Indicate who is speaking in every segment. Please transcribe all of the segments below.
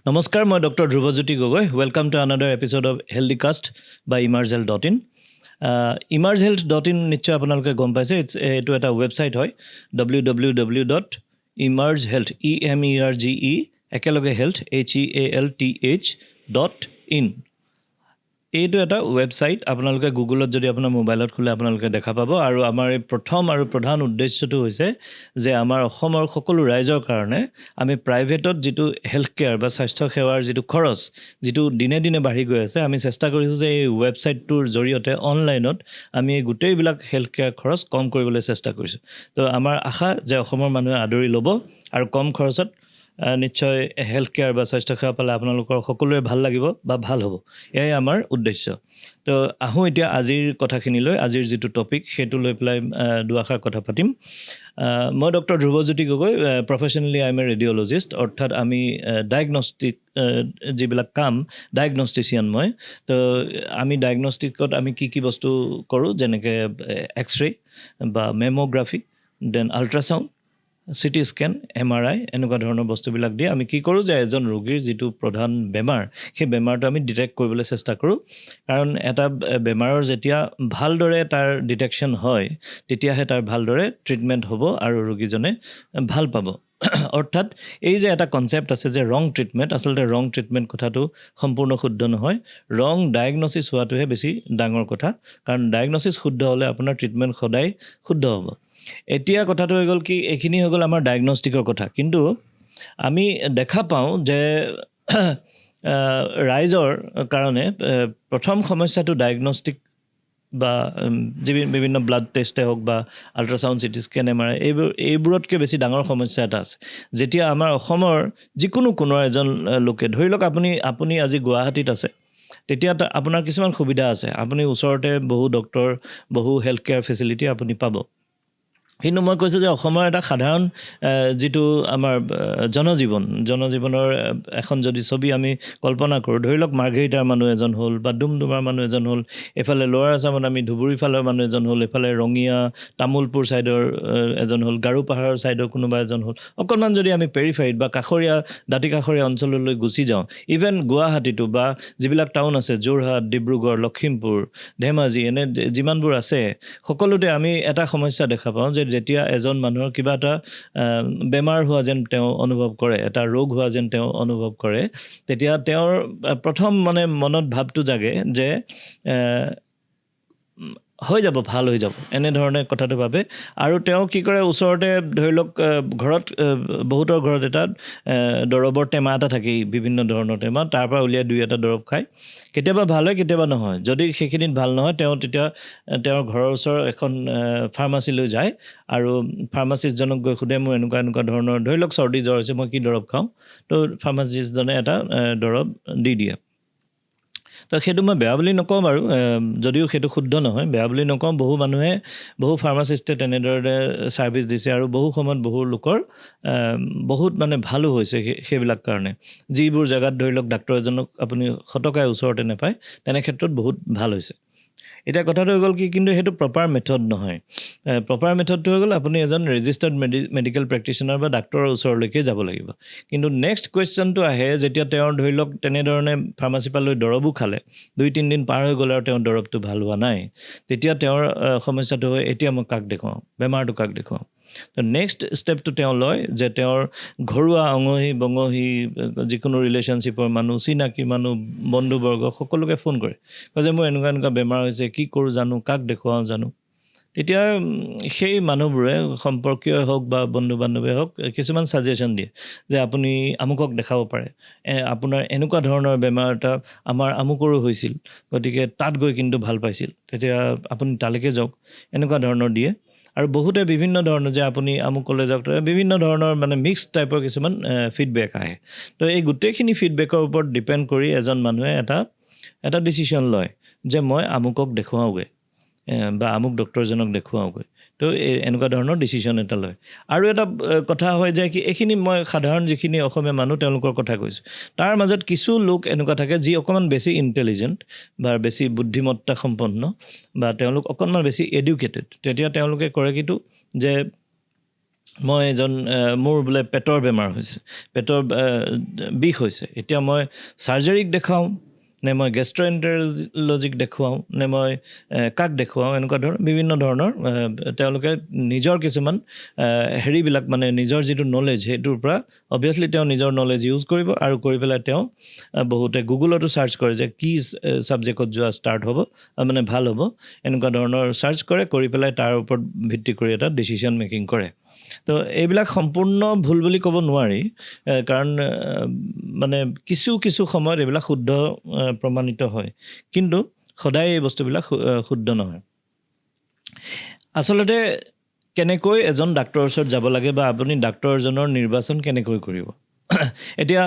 Speaker 1: নমস্কাৰ, মই doctor Dhruvajyoti Gogoi. Welcome to another episode of healthcast by emergehealth.in। emergehealth.in নিশ্চয় আপোনালোকে গম পাইছে, এইটো এটা ৱেবছাইট হয় www.emergehealth একেলগে হেল্থ HEALTH.in। এইটো এটা ৱেবছাইট, আপোনালোকে গুগলত যদি আপোনাৰ মোবাইলত খোলে আপোনালোকে দেখা পাব। আৰু আমাৰ এই প্ৰথম আৰু প্ৰধান উদ্দেশ্যটো হৈছে যে আমাৰ অসমৰ সকলো ৰাইজৰ কাৰণে আমি প্ৰাইভেটত যিটো হেল্থ কেয়াৰ বা স্বাস্থ্য সেৱাৰ যিটো খৰচ, যিটো দিনে দিনে বাঢ়ি গৈ আছে, আমি চেষ্টা কৰিছোঁ যে এই ৱেবছাইটটোৰ জৰিয়তে অনলাইনত আমি গোটেইবিলাক হেল্থ কেয়াৰ খৰচ কম কৰিবলৈ চেষ্টা কৰিছোঁ। তো আমাৰ আশা যে অসমৰ মানুহে আদৰি ল'ব আৰু কম খৰচত নিশ্চয় হেল্থ কেয়াৰ বা স্বাস্থ্যসেৱা পালে আপোনালোকৰ সকলোৰে ভাল লাগিব বা ভাল হ'ব, এয়াই আমাৰ উদ্দেশ্য। তো আহোঁ এতিয়া আজিৰ কথাখিনিলৈ। আজিৰ যিটো টপিক সেইটো লৈ পেলাই দুআষাৰ কথা পাতিম। মই doctor Dhruvajyoti Gogoi, professionally I am a radiologist, অৰ্থাৎ আমি ডায়েগনষ্টিক যিবিলাক কাম, ডায়েগনষ্টিচিয়ান মই। তো আমি ডায়েগনষ্টিকত আমি কি বস্তু কৰোঁ, যেনেকৈ এক্সৰে বা mammography, then ultrasound, CT scan, MRI, এনেকুৱা ধৰণৰ বস্তুবিলাক দিয়ে আমি কি কৰোঁ যে এজন ৰোগীৰ যিটো প্ৰধান বেমাৰ, সেই বেমাৰটো আমি ডিটেক্ট কৰিবলৈ চেষ্টা কৰোঁ। কাৰণ এটা বেমাৰৰ যেতিয়া ভালদৰে তাৰ ডিটেকশ্যন হয়, তেতিয়াহে তাৰ ভালদৰে ট্ৰিটমেণ্ট হ'ব আৰু ৰোগীজনে ভাল পাব। অৰ্থাৎ এই যে এটা কনচেপ্ট আছে যে ৰং ট্ৰিটমেণ্ট, আচলতে ৰং ট্ৰিটমেণ্ট কথাটো সম্পূৰ্ণ শুদ্ধ নহয়। ৰং ডায়েগনচিছ হোৱাটোহে বেছি ডাঙৰ কথা, কাৰণ ডায়েগনচিছ শুদ্ধ হ'লে আপোনাৰ ট্ৰিটমেণ্ট সদায় শুদ্ধ হ'ব। এতিয়া কথাটো হৈ গ'ল কি, এইখিনি হৈ গ'ল আমাৰ ডায়েগনষ্টিকৰ কথা। কিন্তু আমি দেখা পাওঁ যে ৰাইজৰ কাৰণে প্ৰথম সমস্যাটো ডায়েগনষ্টিক বা বিভিন্ন ব্লাড টেষ্টে হওক বা আল্ট্ৰাচাউণ্ড, CT স্কেন, MRI, এইবোৰতকৈ বেছি ডাঙৰ সমস্যা এটা আছে। যেতিয়া আমাৰ অসমৰ যিকোনো এজন লোকে, ধৰি লওক আপুনি আজি গুৱাহাটীত আছে, তেতিয়া আপোনাৰ কিছুমান সুবিধা আছে। আপুনি ওচৰতে বহু ডক্টৰ, বহু হেল্থ কেয়াৰ ফেচিলিটি আপুনি পাব। কিন্তু মই কৈছোঁ যে অসমৰ এটা সাধাৰণ যিটো আমাৰ জনজীৱনৰ এখন যদি ছবি আমি কল্পনা কৰোঁ, ধৰি লওক মাৰ্ঘেৰিটাৰ মানুহ এজন হ'ল বা ডুমডুমাৰ মানুহ এজন হ'ল, এইফালে লোৱাৰ আছামত আমি ধুবুৰী ফালৰ মানুহ এজন হ'ল, এইফালে ৰঙিয়া তামোলপুৰ ছাইডৰ এজন হ'ল, গাৰো পাহাৰৰ ছাইডৰ কোনোবা এজন হ'ল। অকণমান যদি আমি পেৰিফেৰীত বা দাঁতি কাষৰীয়া অঞ্চললৈ গুচি যাওঁ, ইভেন গুৱাহাটীটো বা যিবিলাক টাউন আছে, যোৰহাট, ডিব্ৰুগড়, লখিমপুৰ, ধেমাজি, এনে যিমানবোৰ আছে, সকলোতে আমি এটা সমস্যা দেখা পাওঁ যে যেতিয়া এজন মানুহৰ কিবা এটা বেমাৰ হোৱা যেন তেওঁ অনুভৱ কৰে, এটা ৰোগ হোৱা যেন তেওঁ অনুভৱ কৰে, তেতিয়া তেওঁৰ প্ৰথম মনত ভাৱটো জাগে যে ভাল হৈ যাব, এনেধৰণে কথাটো ভাবে। আৰু তেওঁ কি কৰে, ওচৰতে ধৰি লওক ঘৰত, বহুতৰ ঘৰত এটা দৰৱৰ টেমা এটা থাকেই, বিভিন্ন ধৰণৰ টেমা, তাৰ পৰা উলিয়াই 2-এটা দৰৱ খায়। কেতিয়াবা ভাল হয়, কেতিয়াবা নহয়। যদি সেইখিনিত ভাল নহয়, তেতিয়া তেওঁৰ ঘৰৰ ওচৰৰ এখন ফাৰ্মাচীলৈ যায় আৰু ফাৰ্মাচিষ্টজনক গৈ সোধে, মোৰ এনেকুৱা ধৰণৰ, ধৰি লওক চৰ্দি জ্বৰ হৈছে, মই কি দৰৱ খাওঁ? তো ফাৰ্মাচিষ্টজনে এটা দৰৱ দি দিয়ে। তো সেইটো মই বেয়া বুলি নকওঁ বাৰু, যদিও সেইটো শুদ্ধ নহয়, বেয়া বুলি নকওঁ। বহু ফাৰ্মাচিষ্টে তেনেদৰে ছাৰ্ভিচ দিছে আৰু বহু সময়ত বহু লোকৰ বহুত ভালো হৈছে সেইবিলাক কাৰণে। যিবোৰ জেগাত ধৰি লওক ডাক্তৰ এজনক আপুনি সতকাই ওচৰতে নাপায়, তেনে ক্ষেত্ৰত বহুত ভাল হৈছে। এতিয়া কথাটো হৈ গ'ল কি, কিন্তু সেইটো প্ৰপাৰ মেথড নহয়। প্ৰপাৰ মেথডটো হৈ গ'ল আপুনি এজন ৰেজিষ্টাৰ্ড মেডিকেল প্ৰেক্টিশ্যনাৰ বা ডাক্তৰৰ ওচৰলৈকে যাব লাগিব। কিন্তু নেক্সট কুৱেশ্যনটো আহে, যেতিয়া তেওঁৰ ধৰি লওক তেনেধৰণে ফাৰ্মাচীৰ পৰা লৈ দৰৱো খালে, 2-3 দিন পাৰ হৈ গ'ল আৰু তেওঁৰ দৰৱটো ভাল হোৱা নাই, তেতিয়া তেওঁৰ সমস্যাটো হয়, এতিয়া মই কাক দেখুৱাওঁ, বেমাৰটো কাক দেখুৱাওঁ? তো নেক্সট ষ্টেপটো তেওঁ লয় যে তেওঁৰ ঘৰুৱা অঙহী বঙহী, যিকোনো ৰিলেশ্যনশ্বিপৰ মানুহ, চিনাকি মানুহ, বন্ধুবৰ্গ, সকলোকে ফোন কৰে, কয় যে মোৰ এনেকুৱা বেমাৰ হৈছে, কি কৰোঁ জানো, কাক দেখুৱাওঁ জানো? তেতিয়া সেই মানুহবোৰে, সম্পৰ্কীয় হওক বা বন্ধু বান্ধৱীয়ে হওক, কিছুমান ছাজেশ্যন দিয়ে যে আপুনি আমুকক দেখাব পাৰে, আপোনাৰ এনেকুৱা ধৰণৰ বেমাৰ এটা আমাৰ আমুকৰো হৈছিল, গতিকে তাত গৈ কিন্তু ভাল পাইছিল, তেতিয়া আপুনি তালৈকে যাওক, এনেকুৱা ধৰণৰ দিয়ে। আৰু বহুতে বিভিন্ন ধৰণৰ, যে আপুনি আমুকলৈ যাওক, বিভিন্ন ধৰণৰ মিক্সড টাইপৰ কিছুমান ফিডবেক আহে। তো এই গোটেইখিনি ফিডবেকৰ ওপৰত ডিপেণ্ড কৰি এজন মানুহে এটা ডিচিশ্যন লয় যে মই আমুকক দেখুৱাওঁগৈ বা আমুক ডক্টৰজনক দেখুৱাওঁগৈ। তো এনেকুৱা ধৰণৰ ডিচিশ্যন এটা লয়। আৰু এটা কথা হয় যে কি, এইখিনি মই সাধাৰণ যিখিনি অসমীয়া মানুহ তেওঁলোকৰ কথা কৈছোঁ, তাৰ মাজত কিছু লোক এনেকুৱা থাকে যি অকণমান বেছি ইণ্টেলিজেণ্ট বা বেছি বুদ্ধিমত্তা সম্পন্ন, বা তেওঁলোক অকণমান বেছি এডুকেটেড। তেতিয়া তেওঁলোকে কৰে কিটো, যে মই এজন মোৰ বোলে পেটৰ বেমাৰ হৈছে, পেটৰ বিষ হৈছে, এতিয়া মই চাৰ্জাৰীক দেখাওঁ নে মই গেষ্ট্ৰ'এণ্টাৰলজিক দেখুৱাওঁ নে মই কাক দেখুৱাওঁ, এনেকুৱা ধৰণৰ বিভিন্ন ধৰণৰ তেওঁলোকে নিজৰ কিছুমান হেৰিবিলাক মানে নিজৰ যিটো নলেজ সেইটোৰ পৰা অভিয়াছলি তেওঁ নিজৰ নলেজ ইউজ কৰিব আৰু কৰি পেলাই তেওঁ বহুতে গুগলতো চাৰ্চ কৰে যে কি ছাবজেক্টত যোৱা ষ্টাৰ্ট হ'ব মানে ভাল হ'ব, এনেকুৱা ধৰণৰ চাৰ্চ কৰে, কৰি পেলাই তাৰ ওপৰত ভিত্তি কৰি এটা ডিচিশ্যন মেকিং কৰে। তো এইবিলাক সম্পূৰ্ণ ভুল বুলি ক'ব নোৱাৰি, কাৰণ মানে কিছু কিছু সময়ত এইবিলাক শুদ্ধ প্ৰমাণিত হয়, কিন্তু সদায় এই বস্তুবিলাক শুদ্ধ নহয়। আচলতে কেনেকৈ এজন ডাক্তৰৰ ওচৰত যাব লাগে বা আপুনি ডাক্তৰজনৰ নিৰ্বাচন কেনেকৈ কৰিব? এতিয়া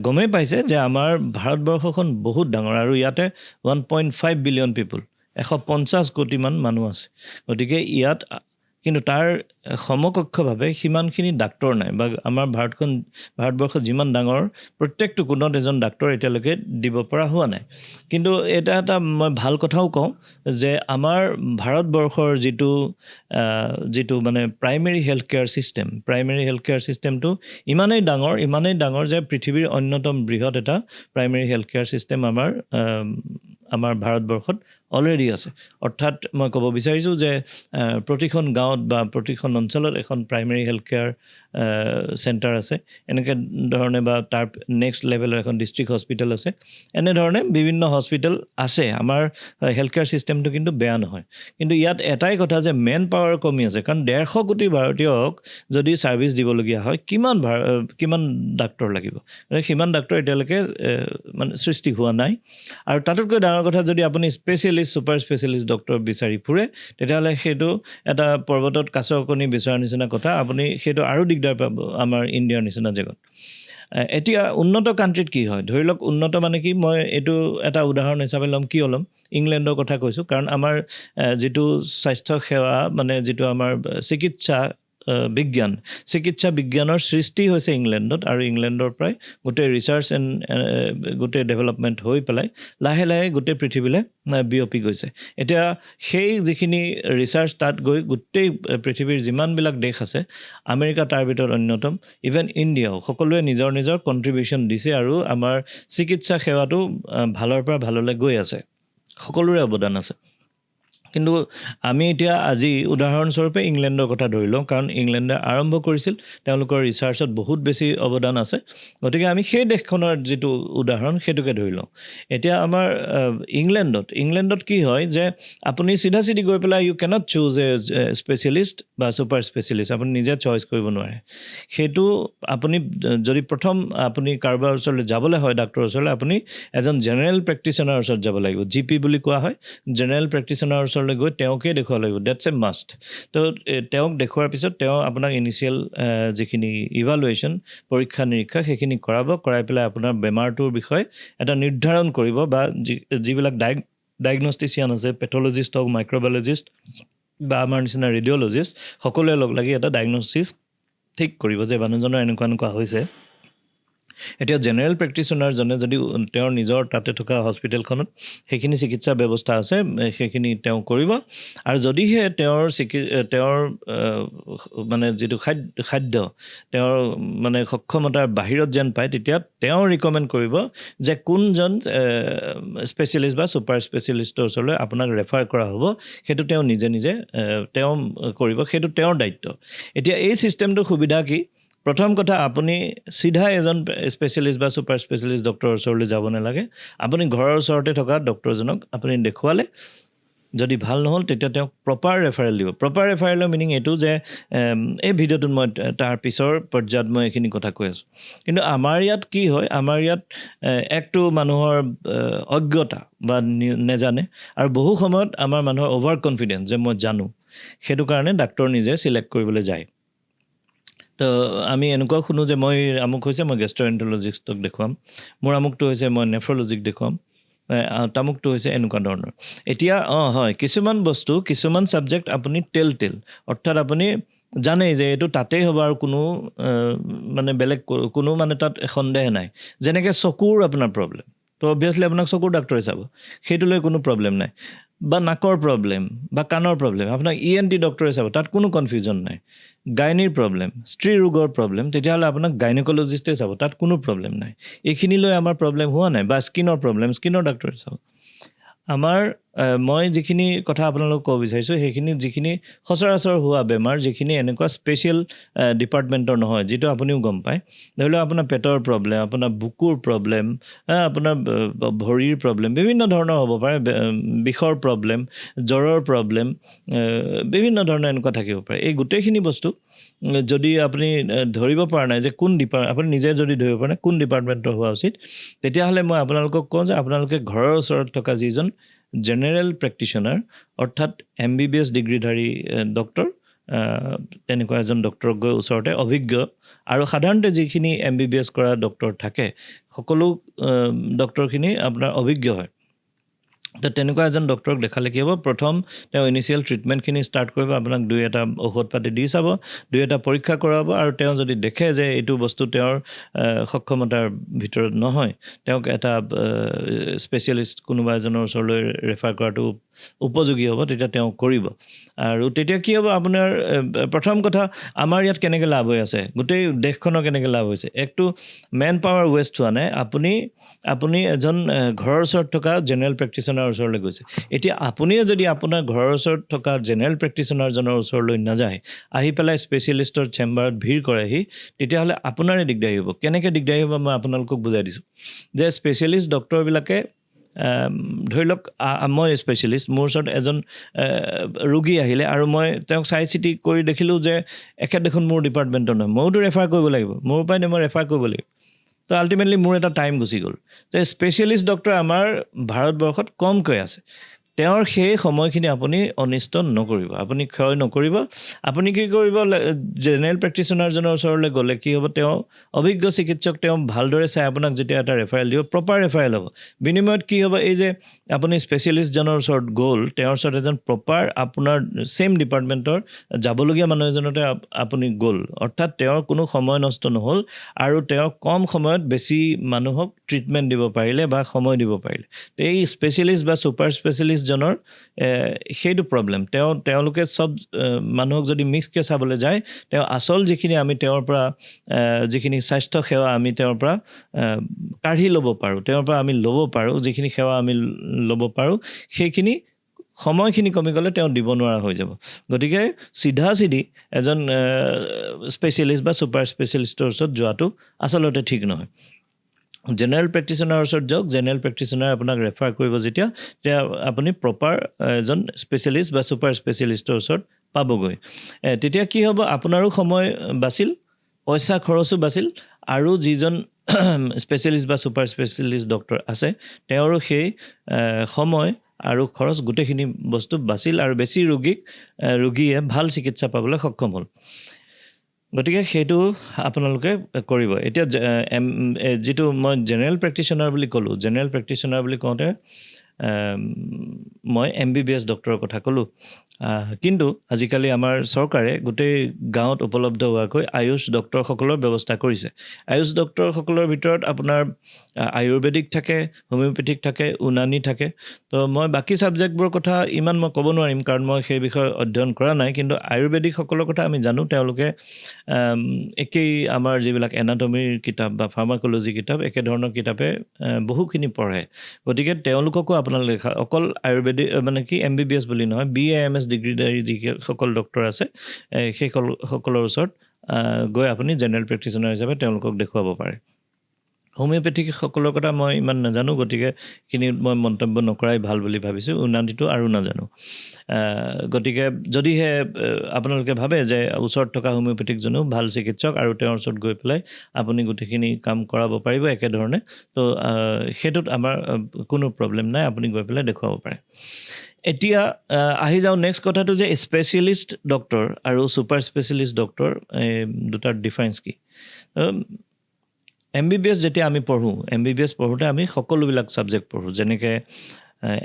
Speaker 1: গমেই পাইছে যে আমাৰ ভাৰতবৰ্ষখন বহুত ডাঙৰ আৰু ইয়াতে 1.5 বিলিয়ন পিপুল, 150 কোটিমান মানুহ আছে। গতিকে ইয়াত কিন্তু তাৰ সমকক্ষভাৱে সিমানখিনি ডাক্তৰ নাই, বা আমাৰ ভাৰতবৰ্ষ যিমান ডাঙৰ প্ৰত্যেকটো কোণত এজন ডাক্তৰ এতিয়ালৈকে দিব পৰা হোৱা নাই। কিন্তু এটা মই ভাল কথাও কওঁ যে আমাৰ ভাৰতবৰ্ষৰ যিটো মানে প্ৰাইমেৰী হেল্থ কেয়াৰ ছিষ্টেমটো ইমানেই ডাঙৰ যে পৃথিৱীৰ অন্যতম বৃহৎ এটা প্ৰাইমেৰী হেল্থ কেয়াৰ ছিষ্টেম আমাৰ ভাৰতবৰ্ষত অলৰেডি আছে। অৰ্থাৎ মই ক'ব বিচাৰিছোঁ যে প্ৰতিখন গাঁৱত বা প্ৰতিখন অঞ্চলত এখন প্ৰাইমেৰী হেল্থ কেয়াৰ চেণ্টাৰ আছে, এনেকৈ ধৰণে, বা তাৰ নেক্সট লেভেলৰ এখন ডিষ্ট্ৰিক্ট হস্পিটেল আছে, এনেধৰণে বিভিন্ন হস্পিটেল আছে। আমাৰ হেল্থ কেয়াৰ ছিষ্টেমটো কিন্তু বেয়া নহয়, কিন্তু ইয়াত এটাই কথা যে মেন পাৱাৰ কমি আছে, কাৰণ 150 কোটি ভাৰতীয়ক যদি ছাৰ্ভিচ দিবলগীয়া হয় কিমান ডাক্তৰ লাগিব? সিমান ডাক্তৰ এতিয়ালৈকে মানে সৃষ্টি হোৱা নাই। আৰু তাতোতকৈ ডাঙৰ কথা, যদি আপুনি স্পেচিয়েলিষ্ট ছুপাৰ স্পেচিয়েলিষ্ট ডক্তৰ বিচাৰি ফুৰে তেতিয়াহ'লে সেইটো এটা পৰ্বতত কাছৰ কণী বিচৰাৰ নিচিনা কথা, আপুনি সেইটো আৰু দিগদাৰ পাব আমাৰ ইণ্ডিয়াৰ নিচিনা জেগাত। এতিয়া উন্নত কাণ্ট্ৰিত কি হয়, ধৰি লওক উন্নত মানে কি, মই এইটো এটা উদাহৰণ হিচাপে ল'ম ইংলেণ্ডৰ কথা কৈছোঁ, কাৰণ আমাৰ যিটো স্বাস্থ্য সেৱা মানে যিটো আমাৰ চিকিৎসা বিজ্ঞানৰ সৃষ্টি হৈছে ইংলেণ্ডত, আৰু ইংলেণ্ডৰ পৰাই গোটেই ৰিচাৰ্চ গোটেই ডেভেলপমেণ্ট হৈ পেলাই লাহে লাহে গোটেই পৃথিৱীলৈ বিয়পি গৈছে। এতিয়া সেই যিখিনি ৰিচাৰ্চ তাত গৈ গোটেই পৃথিৱীৰ যিমানবিলাক দেশ আছে, আমেৰিকা তাৰ ভিতৰত অন্যতম, ইভেন ইণ্ডিয়াও, সকলোৱে নিজৰ নিজৰ কণ্ট্ৰিবিউশ্যন দিছে, আৰু আমাৰ চিকিৎসা সেৱাটো ভালৰ পৰা ভাললৈ গৈ আছে, সকলোৰে অৱদান আছে। কিন্তু আমি এতিয়া আজি উদাহৰণস্বৰূপে ইংলেণ্ডৰ কথা ধৰি লওঁ, কাৰণ ইংলেণ্ডে আৰম্ভ কৰিছিল, তেওঁলোকৰ ৰিচাৰ্চত বহুত বেছি অৱদান আছে, গতিকে আমি সেই দেশখনৰ যিটো উদাহৰণ সেইটোকে ধৰি লওঁ। এতিয়া আমাৰ ইংলেণ্ডত কি হয় যে আপুনি চিধি গৈ পেলাই you cannot choose a specialist বা ছুপাৰ স্পেচিয়েলিষ্ট, আপুনি নিজে চইচ কৰিব নোৱাৰে। সেইটো আপুনি যদি প্ৰথম আপুনি কাৰোবাৰ ওচৰলৈ যাবলৈ হয়, ডাক্তৰৰ ওচৰলৈ, আপুনি এজন জেনেৰেল প্ৰেক্টিশ্যনাৰৰ ওচৰত যাব লাগিব, GP বুলি কোৱা হয়। জেনেৰেল প্ৰেক্টিশ্যনাৰৰ ওচৰলৈ গৈ তেওঁকে দেখুৱাব লাগিব, ডেটছ এ মাষ্ট। তো তেওঁক দেখুৱাৰ পিছত তেওঁ আপোনাক ইনিচিয়েল যিখিনি ইভালুৱেশ্যন, পৰীক্ষা নিৰীক্ষা, সেইখিনি কৰাই পেলাই আপোনাৰ বেমাৰটোৰ বিষয়ে এটা নিৰ্ধাৰণ কৰিব, বা যিবিলাক ডায়েগনষ্টিচিয়ান আছে, পেথলজিষ্ট হওক, মাইক্ৰ'বায়'লজিষ্ট বা আমাৰ নিচিনা ৰেডিঅ'লজিষ্ট, সকলোৱে লগ লাগি এটা ডায়েগনষ্টিছ ঠিক কৰিব যে মানুহজনৰ এনেকুৱা হৈছে। এতিয়া জেনেৰেল প্ৰেক্টিশ্যনাৰজনে যদি তেওঁৰ নিজৰ তাতে থকা হস্পিটেলখনত সেইখিনি চিকিৎসা ব্যৱস্থা আছে, সেইখিনি তেওঁ কৰিব, আৰু যদিহে তেওঁৰ মানে যিটো খাদ্য তেওঁৰ মানে সক্ষমতাৰ বাহিৰত যেন পায়, তেতিয়া তেওঁ ৰিকমেণ্ড কৰিব যে কোনজন স্পেচিয়েলিষ্ট বা ছুপাৰ স্পেচিয়েলিষ্টৰ ওচৰলৈ আপোনাক ৰেফাৰ কৰা হ'ব, সেইটো তেওঁ নিজে তেওঁ কৰিব, সেইটো তেওঁৰ দায়িত্ব। এতিয়া এই ছিষ্টেমটোৰ সুবিধা কি? প্ৰথম কথা, আপুনি চিধা এজন স্পেচিয়েলিষ্ট বা ছুপাৰ স্পেচিয়েলিষ্ট ডক্টৰৰ ওচৰলৈ যাব নালাগে। আপুনি ঘৰৰ ওচৰতে থকা ডক্টৰজনক আপুনি দেখুৱালে, যদি ভাল নহ'ল তেতিয়া তেওঁক প্ৰপাৰ ৰেফাৰেল দিব। প্ৰপাৰ ৰেফাৰেলৰ মিনিং এইটো যে এই ভিডিঅ'টোত মই তাৰ পিছৰ পৰ্যায়ত মই এইখিনি কথা কৈ আছোঁ। কিন্তু আমাৰ ইয়াত কি হয়, আমাৰ ইয়াত একটো মানুহৰ অজ্ঞতা বা নেজানে, আৰু বহু সময়ত আমাৰ মানুহৰ অভাৰ কনফিডেঞ্চ যে মই জানো, সেইটো কাৰণে ডাক্তৰ নিজে চিলেক্ট কৰিবলৈ যায়। তো আমি এনেকুৱাও শুনো যে মই আমুক হৈছে, মই গেষ্ট্ৰ'এণ্টাৰলজিষ্টক দেখুৱাম, মোৰ আমুকটো হৈছে, মই নেফ্ৰলজিক দেখুৱাম, তামুকটো হৈছে, এনেকুৱা ধৰণৰ। এতিয়া হয়, কিছুমান ছাবজেক্ট আপুনি তেল, অৰ্থাৎ আপুনি জানেই যে এইটো তাতেই হ'ব, আৰু কোনো মানে বেলেগ কোনো মানে তাত সন্দেহ নাই। যেনেকৈ চকুৰ আপোনাৰ প্ৰব্লেম, তো অবভিয়াছলি আপোনাক চকুৰ ডাক্তৰে চাব, সেইটো লৈ কোনো প্ৰব্লেম নাই। বা নাকৰ প্ৰব্লেম বা কাণৰ প্ৰব্লেম আপোনাক ENT ডক্টৰে চাব, তাত কোনো কনফিউজন নাই। গাইনীৰ প্ৰব্লেম, স্ত্ৰী ৰোগৰ প্ৰব্লেম, তেতিয়াহ'লে আপোনাক গাইনকলজিষ্টে চাব, তাত কোনো প্ৰব্লেম নাই। এইখিনিলৈ আমাৰ প্ৰব্লেম হোৱা নাই। বা স্কিনৰ প্ৰব্লেম, স্কিনৰ ডক্টৰে চাব। আমাৰ মই যিখিনি কথা আপোনালোকক ক'ব বিচাৰিছোঁ সেইখিনি যিখিনি সচৰাচৰ হোৱা বেমাৰ, যিখিনি এনেকুৱা স্পেচিয়েল ডিপাৰ্টমেণ্টৰ নহয়, যিটো আপুনিও গম পায়। ধৰি লওক আপোনাৰ পেটৰ প্ৰব্লেম, আপোনাৰ বুকুৰ প্ৰব্লেম, আপোনাৰ ভৰিৰ প্ৰব্লেম, বিভিন্ন ধৰণৰ হ'ব পাৰে, বিষৰ প্ৰব্লেম, জ্বৰৰ প্ৰব্লেম, বিভিন্ন ধৰণৰ এনেকুৱা থাকিব পাৰে। এই গোটেইখিনি বস্তু যদি আপুনি ধৰিব পৰা নাই যে কোন আপুনি নিজে যদি ধৰিব পৰা নাই কোন ডিপাৰ্টমেণ্টৰ হোৱা উচিত, তেতিয়াহ'লে মই আপোনালোকক কওঁ যে আপোনালোকে ঘৰৰ ওচৰত থকা যিজন জেনেৰেল প্ৰেক্টিশ্যনাৰ, অৰ্থাৎ MBBS ডিগ্ৰীধাৰী ডক্টৰ, তেনেকুৱা এজন ডক্টৰক গৈ ওচৰতে অভিজ্ঞ, আৰু সাধাৰণতে যিখিনি MBBS কৰা ডক্টৰ থাকে সকলো ডক্টৰখিনি আপোনাৰ অভিজ্ঞ হয়। তো তেনেকুৱা এজন ডক্টৰক দেখালে কি হ'ব, প্ৰথম তেওঁ ইনিচিয়েল ট্ৰিটমেণ্টখিনি ষ্টাৰ্ট কৰিব, আপোনাক 2-এটা ঔষধ পাতি দি চাব, 2-এটা পৰীক্ষা কৰাব, আৰু তেওঁ যদি দেখে যে এইটো বস্তু তেওঁৰ সক্ষমতাৰ ভিতৰত নহয়, তেওঁক এটা স্পেচিয়েলিষ্ট কোনোবা এজনৰ ওচৰলৈ ৰেফাৰ কৰাটো উপযোগী হ'ব, তেতিয়া তেওঁ কৰিব। আৰু তেতিয়া কি হ'ব, আপোনাৰ প্ৰথম কথা, আমাৰ ইয়াত কেনেকৈ লাভ হৈ আছে, গোটেই দেশখনৰ কেনেকৈ লাভ হৈছে। একটো মেন পাৱাৰ ৱেষ্ট হোৱা নাই। আপুনি এজন ঘৰৰ ওচৰত থকা জেনেৰেল প্ৰেক্টিশ্যনাৰৰ ওচৰলৈ গৈছে। এতিয়া আপুনিয়ে যদি আপোনাৰ ঘৰৰ ওচৰত থকা জেনেৰেল প্ৰেক্টিশ্যনাৰজনৰ ওচৰলৈ নাযায়, আহি পেলাই স্পেচিয়েলিষ্টৰ চেম্বাৰত ভিৰ কৰেহি, তেতিয়াহ'লে আপোনাৰে দিগদাৰী হ'ব। কেনেকৈ দিগদাৰী হ'ব মই আপোনালোকক বুজাই দিছোঁ। যে স্পেচিয়েলিষ্ট ডক্টৰবিলাকে, ধৰি লওক মই স্পেচিয়েলিষ্ট, মোৰ ওচৰত এজন ৰোগী আহিলে আৰু মই তেওঁক চাই চিতি কৰি দেখিলোঁ যে এখেত দেখোন মোৰ ডিপাৰ্টমেণ্টৰ নহয়, ময়োতো ৰেফাৰ কৰিব লাগিব, মোৰ উপায় মই ৰেফাৰ কৰিব লাগিব। তো আল্টিমেটলি মোৰ এটা টাইম গুচি গ'ল। তো স্পেচিয়েলিষ্ট ডক্টৰ আমাৰ ভাৰতবৰ্ষত কমকৈ আছে। তেওঁৰ সেই সময়খিনি আপুনি অনিষ্ট নকৰিব, আপুনি ক্ষয় নকৰিব। আপুনি কি কৰিব, জেনেৰেল প্ৰেক্টিশ্যনাৰজনৰ ওচৰলৈ গ'লে কি হ'ব, তেওঁ অভিজ্ঞ চিকিৎসক, তেওঁ ভালদৰে চাই আপোনাক যেতিয়া এটা ৰেফাৰেল দিব, প্ৰপাৰ ৰেফাৰেল হ'ব। বিনিময়ত কি হ'ব, এই যে আপুনি স্পেচিয়েলিষ্টজনৰ ওচৰত গ'ল, তেওঁৰ ওচৰত এজন প্ৰপাৰ আপোনাৰ ছেইম ডিপাৰ্টমেণ্টৰ যাবলগীয়া মানুহ এজনতে আপুনি গ'ল, অৰ্থাৎ তেওঁৰ কোনো সময় নষ্ট নহ'ল, আৰু তেওঁ কম সময়ত বেছি মানুহক ট্ৰিটমেণ্ট দিব পাৰিলে বা সময় দিব পাৰিলে। এই স্পেচিয়েলিষ্ট বা ছুপাৰ স্পেচিয়েলিষ্টজনৰ সেইটো প্ৰব্লেম। তেওঁলোকে চব মানুহক যদি মিক্সকৈ চাবলৈ যায়, তেওঁ আচল যিখিনি আমি তেওঁৰ পৰা যিখিনি স্বাস্থ্য সেৱা আমি তেওঁৰ পৰা কাঢ়ি ল'ব পাৰোঁ, তেওঁৰ পৰা আমি ল'ব পাৰোঁ, যিখিনি সেৱা আমি ল'ব পাৰোঁ, সেইখিনি সময়খিনি কমি গ'লে তেওঁ দিব নোৱাৰা হৈ যাব। গতিকে চিধি এজন স্পেচিয়েলিষ্ট বা ছুপাৰ স্পেচিয়েলিষ্টৰ ওচৰত যোৱাটো আচলতে ঠিক নহয়। জেনেৰেল প্ৰেক্টিশ্যনাৰৰ ওচৰত যাওক, জেনেৰেল প্ৰেক্টিশ্যনাৰে আপোনাক ৰেফাৰ কৰিব যেতিয়া আপুনি প্ৰপাৰ এজন স্পেচিয়েলিষ্ট বা ছুপাৰ স্পেচিয়েলিষ্টৰ ওচৰত পাবগৈ। তেতিয়া কি হ'ব, আপোনাৰো সময় বাচিল, পইচা খৰচো বাচিল, আৰু যিজন স্পেচিয়েলিষ্ট বা ছুপাৰ স্পেচিয়েলিষ্ট ডক্টৰ আছে তেওঁৰো সেই সময় আৰু খৰচ গোটেইখিনি বস্তু বাচিল, আৰু বেছি ৰোগীয়ে ভাল চিকিৎসা পাবলৈ সক্ষম হ'ল। গতিকে সেইটো আপোনালোকে কৰিব। এতিয়া যিটো মই জেনেৰেল প্ৰেক্টিশ্যনাৰ বুলি ক'লোঁ, জেনেৰেল প্ৰেক্টিশ্যনাৰ বুলি কওঁতে মই MBBS ডক্টৰৰ কথা ক'লোঁ। কিন্তু আজিকালি আমাৰ চৰকাৰে গোটেই গাঁৱত উপলব্ধ হোৱাকৈ আয়ুষ ডক্টৰসকলৰ ব্যৱস্থা কৰিছে। আয়ুষ ডক্টৰসকলৰ ভিতৰত আপোনাৰ আয়ুৰ্বেদিক থাকে, হোমিঅ'পেথিক থাকে, উনানী থাকে। তো মই বাকী ছাবজেক্টবোৰৰ কথা ইমান মই ক'ব নোৱাৰিম, কাৰণ মই সেই বিষয়ে অধ্যয়ন কৰা নাই। কিন্তু আয়ুৰ্বেদিকসকলৰ কথা আমি জানো, তেওঁলোকে একেই আমাৰ যিবিলাক এনাটমিৰ কিতাপ বা ফাৰ্মাকলজি কিতাপ, একেধৰণৰ কিতাপে বহুখিনি পঢ়ে। গতিকে তেওঁলোককো আপোনালোকে অকল আয়ুৰ্বেদিক মানে কি MBBS বুলি নহয়, BAMS ডিগ্ৰীধাৰী যিসকল ডক্টৰ আছে, সেইসকলৰ ওচৰত গৈ আপুনি জেনেৰেল প্ৰেক্টিশ্যনাৰ হিচাপে তেওঁলোকক দেখুৱাব পাৰে। হোমিঅ'পেথিকসকলৰ কথা মই ইমান নাজানো, গতিকে এইখিনিত মই মন্তব্য নকৰাই ভাল বুলি ভাবিছোঁ। উনানীটো আৰু নাজানো। গতিকে যদিহে আপোনালোকে ভাবে যে ওচৰত থকা হোমিঅ'পেথিকজনো ভাল চিকিৎসক আৰু তেওঁৰ ওচৰত গৈ পেলাই আপুনি গোটেইখিনি কাম কৰাব পাৰিব একেধৰণে, তো সেইটোত আমাৰ কোনো প্ৰব্লেম নাই, আপুনি গৈ পেলাই দেখুৱাব পাৰে। এতিয়া আহি যাওঁ নেক্সট কথাটো, যে স্পেচিয়েলিষ্ট ডক্টৰ আৰু ছুপাৰ স্পেচিয়েলিষ্ট ডক্টৰ দুটাৰ ডিফাৰেঞ্চ কি। MBBS যেতিয়া আমি পঢ়োঁ, MBBS পঢ়োঁতে আমি সকলোবিলাক ছাবজেক্ট পঢ়োঁ, যেনেকৈ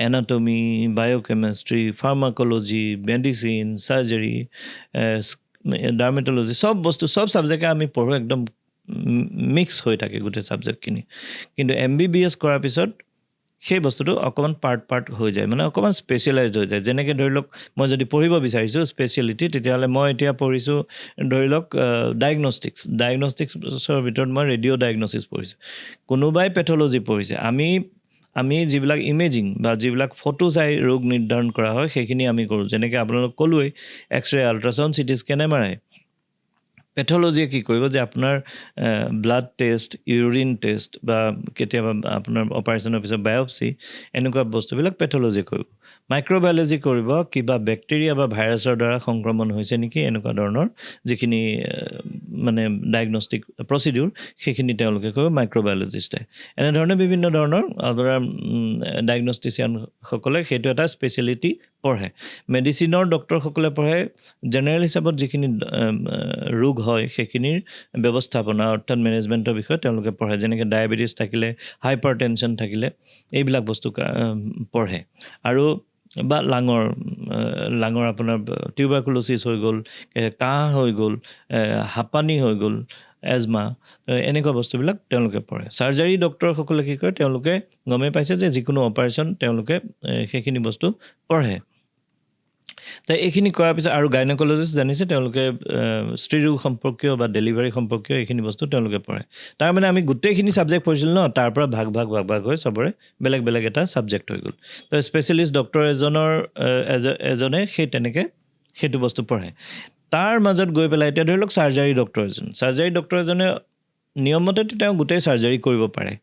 Speaker 1: এনাটমি, বায়'কেমেষ্ট্ৰি, ফাৰ্মাকলজি, মেডিচিন, চাৰ্জাৰী, ডাৰ্মেটলজি, চব ছাবজেক্টে আমি পঢ়োঁ, একদম মিক্স হৈ থাকে গোটেই ছাবজেক্টখিনি। কিন্তু MBBS কৰাৰ পিছত সেই বস্তুটো অকণমান পাৰ্ট হৈ যায় মানে অকণমান স্পেচিয়েলাইজড হৈ যায় যেনেকৈ ধৰি লওক মই যদি পঢ়িব বিচাৰিছোঁ স্পেচিয়েলিটি তেতিয়াহ'লে মই এতিয়া পঢ়িছোঁ ধৰি লওক ডায়েগনষ্টিক্সৰ ভিতৰত মই ৰেডিঅ' ডায়েগনচিছ পঢ়িছোঁ কোনোবাই পেথলজি পঢ়িছে আমি যিবিলাক ইমেজিং বা যিবিলাক ফটো চাই ৰোগ নিৰ্ধাৰণ কৰা হয় সেইখিনি আমি কৰোঁ যেনেকৈ আপোনালোক ক'লোৱেই X ray ultrasound CT scan MRI পেথলজিয়ে কি কৰিব যে আপোনাৰ ব্লাড টেষ্ট ইউৰিন টেষ্ট বা কেতিয়াবা আপোনাৰ অপাৰেশ্যনৰ পিছত বায়'পচি এনেকুৱা বস্তুবিলাক পেথলজি কৰিব মাইক্ৰ'বায়'লজি কৰিব কিবা বেক্টেৰিয়া বা ভাইৰাছৰ দ্বাৰা সংক্ৰমণ হৈছে নেকি এনেকুৱা ধৰণৰ যিখিনি মানে ডায়েগনষ্টিক প্ৰচিডিউৰ সেইখিনি তেওঁলোকে কৰিব মাইক্ৰ'বায়'লজিষ্টে এনেধৰণে বিভিন্ন ধৰণৰ আপোনাৰ ডায়েগনষ্টিচিয়ানসকলে সেইটো এটা স্পেচিয়েলিটি পঢ়ে মেডিচিনৰ ডক্টৰসকলে পঢ়ে জেনেৰেল হিচাপত যিখিনি ৰোগ হয় সেইখিনিৰ ব্যৱস্থাপনা অৰ্থাৎ মেনেজমেণ্টৰ বিষয়ে তেওঁলোকে পঢ়ে যেনেকৈ ডায়েবেটিছ থাকিলে হাইপাৰ টেনশ্যন থাকিলে এইবিলাক বস্তু পঢ়ে আৰু বা লাঙৰ আপোনাৰ টিউবাৰকুলোচিছ হৈ গ'ল কাহ হৈ গ'ল হাঁপানি হৈ গ'ল এজমা এনেকুৱা বস্তুবিলাক তেওঁলোকে পঢ়ে চাৰ্জাৰী ডক্টৰসকলে কি কৰে তেওঁলোকে গমেই পাইছে যে যিকোনো অপাৰেশ্যন তেওঁলোকে সেইখিনি বস্তু পঢ়ে তো এইখিনি কৰাৰ পিছত আৰু গাইনকলজিষ্ট জানিছে তেওঁলোকে স্ত্ৰী ৰোগ সম্পৰ্কীয় বা ডেলিভাৰী সম্পৰ্কীয় এইখিনি বস্তু তেওঁলোকে পঢ়ে তাৰমানে আমি গোটেইখিনি ছাবজেক্ট পঢ়িছিলোঁ ন তাৰ পৰা ভাগ হৈ চবৰে বেলেগ বেলেগ এটা ছাবজেক্ট হৈ গ'ল তো স্পেচিয়েলিষ্ট ডক্টৰ এজনে সেই তেনেকৈ সেইটো বস্তু পঢ়ে তাৰ মাজত গৈ পেলাই এতিয়া ধৰি লওক চাৰ্জাৰী ডক্টৰ এজনে নিয়মমতেতো তেওঁ গোটেই চাৰ্জাৰী কৰিব পাৰে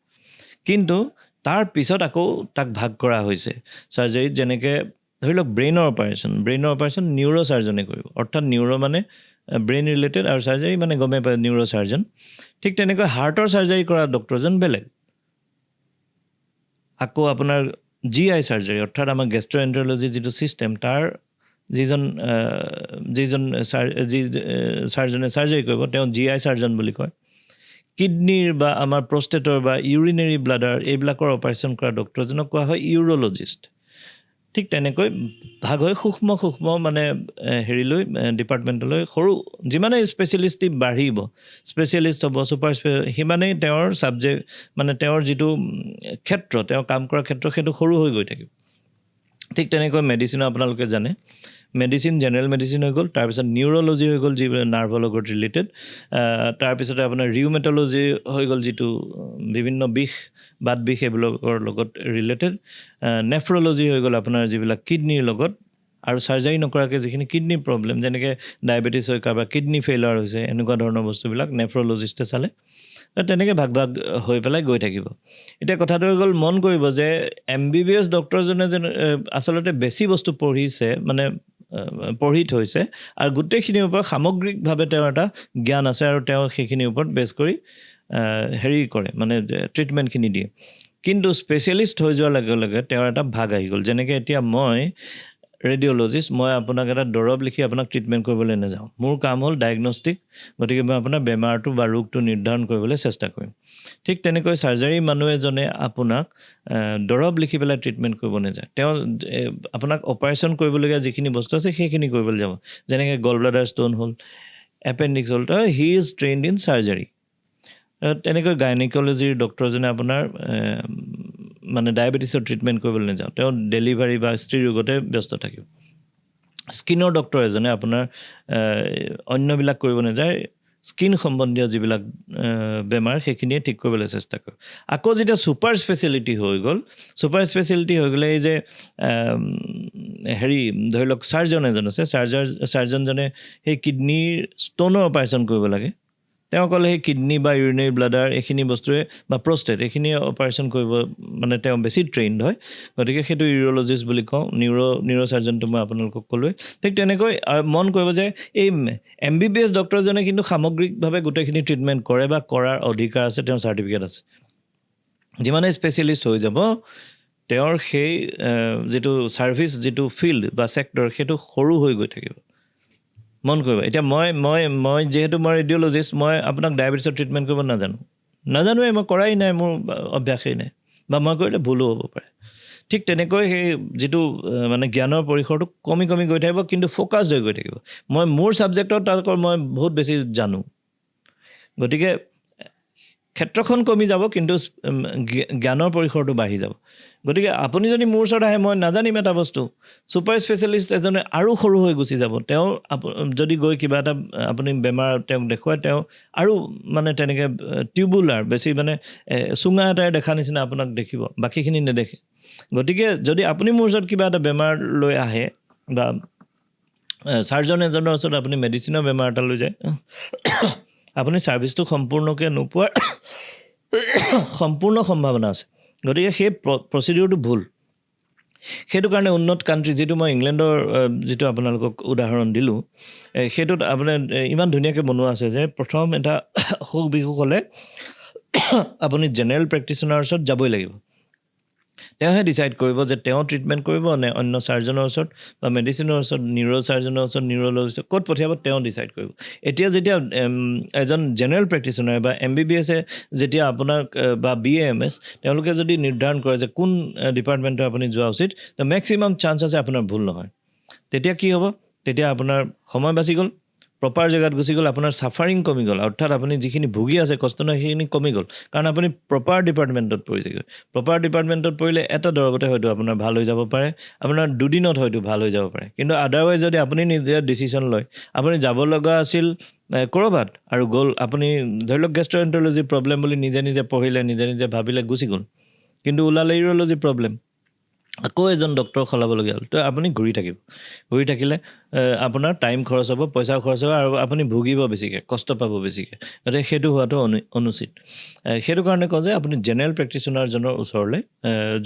Speaker 1: কিন্তু তাৰ পিছত আকৌ তাক ভাগ কৰা হৈছে চাৰ্জাৰীত যেনেকৈ ধৰি লওক ব্ৰেইনৰ অপাৰেশ্যন নিউৰ' চাৰ্জনে কৰিব অৰ্থাৎ নিউৰ' মানে ব্ৰেইন ৰিলেটেড আৰু চাৰ্জাৰী মানে গমেই পায় নিউৰ' চাৰ্জন ঠিক তেনেকৈ হাৰ্টৰ চাৰ্জাৰী কৰা ডক্টৰজন বেলেগ আকৌ আপোনাৰ GI চাৰ্জাৰী অৰ্থাৎ আমাৰ গেষ্ট্ৰ'এণ্টাৰলজি যিটো ছিষ্টেম তাৰ যিজন চাৰ্জনে চাৰ্জাৰী কৰিব তেওঁ GI চাৰ্জন বুলি কয় কিডনীৰ বা আমাৰ প্ৰষ্টেটৰ বা ইউৰিনেৰী ব্লাডাৰ এইবিলাকৰ অপাৰেশ্যন কৰা ডক্টৰজনক কোৱা হয় ইউৰ'লজিষ্ট ঠিক তেনেকৈ ভাগ হৈ সূক্ষ্ম মানে হেৰিলৈ ডিপাৰ্টমেণ্টলৈ সৰু যিমানেই স্পেচিয়েলিষ্ট বাঢ়িব স্পেচিয়েলিষ্ট হ'ব ছুপাৰ সিমানেই তেওঁৰ ছাবজেক্ট মানে তেওঁৰ যিটো ক্ষেত্ৰ তেওঁ কাম কৰা ক্ষেত্ৰ সেইটো সৰু হৈ গৈ থাকিব ঠিক তেনেকৈ মেডিচিনো আপোনালোকে জানে মেডিচিন জেনেৰেল মেডিচিন হৈ গ'ল তাৰপিছত নিউৰ'লজি হৈ গ'ল যিবোৰ নাৰ্ভৰ লগত ৰিলেটেড তাৰপিছতে আপোনাৰ ৰিউমেটলজি হৈ গ'ল যিটো বিভিন্ন বিষ বাত বিষ এইবিলাকৰ লগত ৰিলেটেড নেফ্ৰলজি হৈ গ'ল আপোনাৰ যিবিলাক কিডনীৰ লগত আৰু চাৰ্জাৰী নকৰাকৈ যিখিনি কিডনী প্ৰব্লেম যেনেকৈ ডায়েবেটিছ হৈ কাৰোবাৰ কিডনী ফেইলাৰ হৈছে এনেকুৱা ধৰণৰ বস্তুবিলাক নেফ্ৰলজিষ্টে চালে তেনেকৈ ভাগ হৈ পেলাই গৈ থাকিব এতিয়া কথাটো হৈ গ'ল মন কৰিব যে MBBS ডক্টৰজনে যেন আচলতে বেছি বস্তু পঢ়িছে মানে পঢ়ি থৈছে আৰু গোটেইখিনিৰ ওপৰত সামগ্ৰিকভাৱে তেওঁৰ এটা জ্ঞান আছে আৰু তেওঁ সেইখিনিৰ ওপৰত বেছ কৰি হেৰি কৰে মানে ট্ৰিটমেণ্টখিনি দিয়ে কিন্তু স্পেচিয়েলিষ্ট হৈ যোৱাৰ লগে লগে তেওঁৰ এটা ভাগ আহি গ'ল যেনেকৈ এতিয়া মই ৰেডিঅ'লজিষ্ট মই আপোনাক এটা দৰৱ লিখি আপোনাক ট্ৰিটমেণ্ট কৰিবলৈ নাযাওঁ মোৰ কাম হ'ল ডায়েগনষ্টিক গতিকে মই আপোনাৰ বেমাৰটো বা ৰোগটো নিৰ্ধাৰণ কৰিবলৈ চেষ্টা কৰিম ঠিক তেনেকৈ চাৰ্জাৰী মানুহ এজনে আপোনাক দৰৱ লিখি পেলাই ট্ৰিটমেণ্ট কৰিব নাযায় তেওঁ আপোনাক অপাৰেশ্যন কৰিবলগীয়া যিখিনি বস্তু আছে সেইখিনি কৰিবলৈ যাব যেনেকৈ গল ব্লাডাৰ ষ্ট'ন হ'ল এপেণ্ডিক্স হ'ল he is trained in surgery তেনেকৈ গাইনেকলজিৰ ডক্টৰজনে আপোনাৰ মানে ডায়েবেটিছৰ ট্ৰিটমেণ্ট কৰিবলৈ নাযাওঁ তেওঁ ডেলিভাৰী বা স্ত্ৰী ৰোগতে ব্যস্ত থাকিব স্কিনৰ ডক্টৰ এজনে আপোনাৰ অন্যবিলাক কৰিব নাযায় স্কিন সম্বন্ধীয় যিবিলাক বেমাৰ সেইখিনিয়ে ঠিক কৰিবলৈ চেষ্টা কৰে আকৌ যেতিয়া ছুপাৰ স্পেচিয়েলিটি হৈ গ'লে এই যে হেৰি ধৰি লওক চাৰ্জন এজন আছে চাৰ্জনজনে সেই কিডনীৰ ষ্ট'নৰ অপাৰেশ্যন কৰিব লাগে তেওঁ ক'লে সেই কিডনী বা ইউৰিনেৰী ব্লাডাৰ এইখিনি বস্তুৱে বা প্ৰষ্টেট এইখিনি অপাৰেশ্যন কৰিব মানে তেওঁ বেছি ট্ৰেইনড হয় গতিকে সেইটো ইউৰ'লজিষ্ট বুলি কওঁ নিউৰ' চাৰ্জনটো মই আপোনালোকক ক'লোৱে ঠিক তেনেকৈ মন কৰিব যে এই MBBS ডক্টৰজনে কিন্তু সামগ্ৰিকভাৱে গোটেইখিনি ট্ৰিটমেণ্ট কৰে বা কৰাৰ অধিকাৰ আছে তেওঁৰ চাৰ্টিফিকেট আছে যিমানেই স্পেচিয়েলিষ্ট হৈ যাব তেওঁৰ সেই যিটো ছাৰ্ভিচ যিটো ফিল্ড বা ছেক্টৰ সেইটো সৰু হৈ গৈ থাকিব মন কৰিব এতিয়া মই যিহেতু মই ৰেডিঅ'লজিষ্ট মই আপোনাক ডায়েবেটিছৰ ট্ৰিটমেণ্ট কৰিব নাজানোৱেই মই কৰাই নাই মোৰ অভ্যাসেই নাই বা মই কৰিলে ভুলো হ'ব পাৰে ঠিক তেনেকৈ সেই যিটো মানে জ্ঞানৰ পৰিসৰটো কমি গৈ থাকিব কিন্তু ফ'কাছড হৈ গৈ থাকিব মই মোৰ ছাবজেক্টত তাতকৈ মই বহুত বেছি জানো গতিকে ক্ষেত্ৰখন কমি যাব কিন্তু জ্ঞানৰ পৰিসৰটো বাঢ়ি যাব গতিকে আপুনি যদি মোৰ ওচৰত আহে মই নাজানিম এটা বস্তু ছুপাৰ স্পেচিয়েলিষ্ট এজনে আৰু সৰু হৈ গুচি যাব তেওঁ যদি গৈ কিবা এটা আপুনি বেমাৰ তেওঁক দেখুৱায় তেওঁ আৰু মানে তেনেকৈ টিউবুলাৰ বেছি মানে চুঙা এটাই দেখা নিচিনা আপোনাক দেখিব বাকীখিনি নেদেখে গতিকে যদি আপুনি মোৰ ওচৰত কিবা এটা বেমাৰ লৈ আহে বা চাৰ্জন এজনৰ ওচৰত আপুনি মেডিচিনৰ বেমাৰ এটা লৈ যায় আপুনি ছাৰ্ভিচটো সম্পূৰ্ণকৈ নোপোৱাৰ সম্পূৰ্ণ সম্ভাৱনা আছে গতিকে সেই প্ৰচিডিউৰটো ভুল সেইটো কাৰণে উন্নত কাণ্ট্ৰি যিটো মই ইংলেণ্ডৰ যিটো আপোনালোকক উদাহৰণ দিলোঁ সেইটোত আপোনাৰ ইমান ধুনীয়াকৈ বনোৱা আছে যে প্ৰথম এটা অসুখ বিসুখ হ'লে আপুনি জেনেৰেল প্ৰেক্টিচনাৰৰ ওচৰত যাবই লাগিব তেওঁহে ডিচাইড কৰিব যে তেওঁ ট্ৰিটমেণ্ট কৰিব নে অন্য চাৰ্জনৰ ওচৰত বা মেডিচিনৰ ওচৰত চাৰ্জনৰ ওচৰত নিউৰ'লজিষ্ট ক'ত পঠিয়াব তেওঁ ডিচাইড কৰিব এতিয়া যেতিয়া এজন জেনেৰেল প্ৰেক্টিচনাৰ বা MBBS যেতিয়া আপোনাক বা BAMS তেওঁলোকে যদি নিৰ্ধাৰণ কৰে যে কোন ডিপাৰ্টমেণ্টত আপুনি যোৱা উচিত তো মেক্সিমাম চান্স আছে আপোনাৰ ভুল নহয় তেতিয়া কি হ'ব তেতিয়া আপোনাৰ সময় বাচি গ'ল প্ৰপাৰ জেগাত গুচি গ'ল আপোনাৰ ছাফাৰিং কমি গ'ল অৰ্থাৎ আপুনি যিখিনি ভুগি আছে কষ্ট নহয় সেইখিনি কমি গ'ল কাৰণ আপুনি প্ৰপাৰ ডিপাৰ্টমেণ্টত পৰিছেগৈ প্ৰপাৰ ডিপাৰ্টমেণ্টত পৰিলে এটা দৰৱতে হয়তো আপোনাৰ ভাল হৈ যাব পাৰে আপোনাৰ দুদিনত হয়তো ভাল হৈ যাব পাৰে কিন্তু আদাৰৱাইজ যদি আপুনি নিজে ডিচিশ্যন লয় আপুনি যাব লগা আছিল ক'ৰবাত আৰু গ'ল আপুনি ধৰি লওক গেষ্ট্ৰ'এণ্টাৰলজি প্ৰব্লেম বুলি নিজে নিজে পঢ়িলে নিজে নিজে ভাবিলে গুচি গ'ল কিন্তু ওলালে ইউৰ'লজি প্ৰব্লেম আকৌ এজন ডক্টৰ সলাবলগীয়া হ'ল তো আপুনি ঘূৰি থাকিলে আপোনাৰ টাইম খৰচ হ'ব পইচা খৰচ হ'ব আৰু আপুনি ভুগিব বেছিকৈ কষ্ট পাব বেছিকৈ গতিকে সেইটো হোৱাটো অনুচিত সেইটো কাৰণে কওঁ যে আপুনি জেনেৰেল প্ৰেক্টিচনাৰজনৰ ওচৰলৈ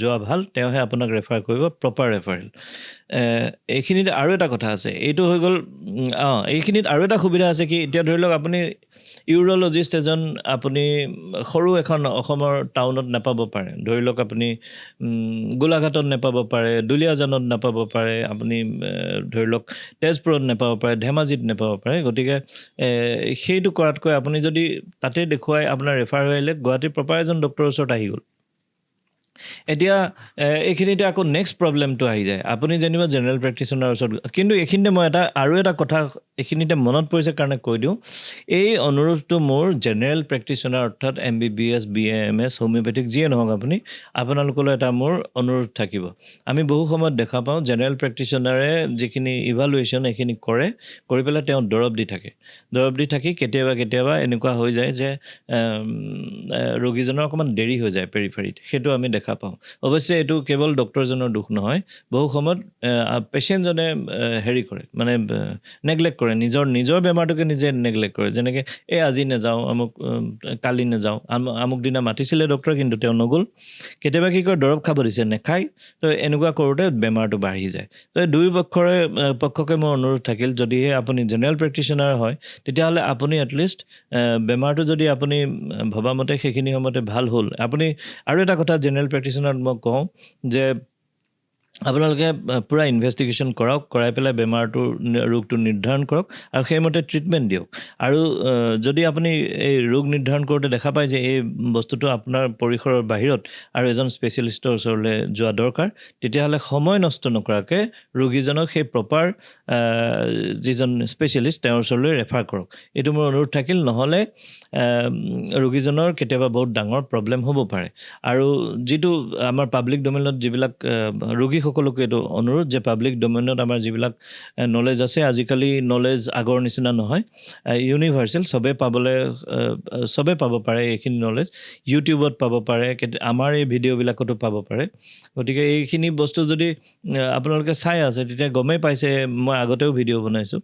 Speaker 1: যোৱা ভাল তেওঁহে আপোনাক ৰেফাৰ কৰিব প্ৰপাৰ ৰেফাৰেল এইখিনিত আৰু এটা কথা আছে এইটো হৈ গ'ল এইখিনিত আৰু এটা সুবিধা আছে কি এতিয়া ধৰি লওক আপুনি ইউৰ'লজিষ্ট এজন আপুনি সৰু এখন অসমৰ টাউনত নাপাব পাৰে ধৰি লওক আপুনি গোলাঘাটত নাপাব পাৰে দুলীয়াজানত নাপাব পাৰে আপুনি ধৰি লওক তেজপুৰত নাপাব পাৰে ধেমাজিত নাপাব পাৰে গতিকে সেইটো কৰাতকৈ আপুনি যদি তাতে দেখুৱাই আপোনাৰ ৰেফাৰ হৈ আহিলে গুৱাহাটীৰ প্ৰপাৰ এজন ডক্টৰৰ ওচৰত আহি গ'ল এতিয়া এইখিনিতে আকৌ নেক্সট প্ৰব্লেমটো আহি যায় আপুনি যেনিবা জেনেৰেল প্ৰেক্টিচনাৰৰ ওচৰত কিন্তু এইখিনিতে মই আৰু এটা কথা এইখিনিতে মনত পৰিছে কাৰণে কৈ দিওঁ এই অনুৰোধটো মোৰ জেনেৰেল প্ৰেক্টিচনাৰ অৰ্থাৎ MBBS BAMS হোমিঅ'পেথিক যিয়ে নহওক আপোনালোকলৈ এটা মোৰ অনুৰোধ থাকিব আমি বহু সময়ত দেখা পাওঁ জেনেৰেল প্ৰেক্টিচনাৰে যিখিনি ইভালুৱেশ্যন এইখিনি কৰি পেলাই তেওঁ দৰৱ দি থাকি কেতিয়াবা এনেকুৱা হৈ যায় যে ৰোগীজনৰ অকণমান দেৰি হৈ যায় পেৰিফেৰীত সেইটো আমি দেখা পাওঁ অৱশ্যে এইটো কেৱল ডক্টৰজনৰ দুখ নহয় বহু সময়ত পেচেণ্টজনে হেৰি কৰে মানে নেগলেক্ট কৰে নিজৰ বেমাৰটোকে নিজে নেগলেক্ট কৰে যেনেকৈ আজি নাযাওঁ কালি নাযাওঁ আমুক দিনা মাতিছিলে ডক্টৰ কিন্তু তেওঁ নগ'ল কেতিয়াবা কি কৰে দৰৱ খাব দিছে নেখায় তো এনেকুৱা কৰোঁতে বেমাৰটো বাঢ়ি যায় তো দুই পক্ষকে মোৰ অনুৰোধ থাকিল যদিহে আপুনি জেনেৰেল প্ৰেক্টিচনাৰ হয় তেতিয়াহ'লে আপুনি এটলিষ্ট বেমাৰটো যদি আপুনি ভবামতে সেইখিনি সময়তে ভাল হ'ল আপুনি আৰু এটা কথা জেনেৰেল প্ৰেক্টিচনাৰত মই কওঁ যে আপোনালোকে পূৰা ইনভেষ্টিগেশ্যন কৰাই পেলাই ৰোগটো নিৰ্ধাৰণ কৰক আৰু সেইমতে ট্ৰিটমেণ্ট দিয়ক আৰু যদি আপুনি এই ৰোগ নিৰ্ধাৰণ কৰোঁতে দেখা পায় যে এই বস্তুটো আপোনাৰ পৰিসৰৰ বাহিৰত আৰু এজন স্পেচিয়েলিষ্টৰ ওচৰলৈ যোৱা দৰকাৰ তেতিয়াহ'লে সময় নষ্ট নকৰাকৈ ৰোগীজনক সেই প্ৰপাৰ যিজন স্পেচিয়েলিষ্ট তেওঁৰ ওচৰলৈ ৰেফাৰ কৰক এইটো মোৰ অনুৰোধ থাকিল নহ'লে ৰোগীজনৰ কেতিয়াবা বহুত ডাঙৰ প্ৰব্লেম হ'ব পাৰে আৰু যিটো আমাৰ পাব্লিক ডমেইনত যিবিলাক ৰোগীসকলকো এইটো অনুৰোধ যে পাব্লিক ডমেইনত আমাৰ যিবিলাক নলেজ আছে আজিকালি নলেজ আগৰ নিচিনা নহয় ইউনিভাৰ্চেল চবে পাব পাৰে এইখিনি নলেজ ইউটিউবত পাব পাৰে আমাৰ এই ভিডিঅ'বিলাকতো পাব পাৰে গতিকে এইখিনি বস্তু যদি আপোনালোকে চাই আছে তেতিয়া গমেই পাইছে মই আগতেও ভিডিঅ' বনাইছোঁ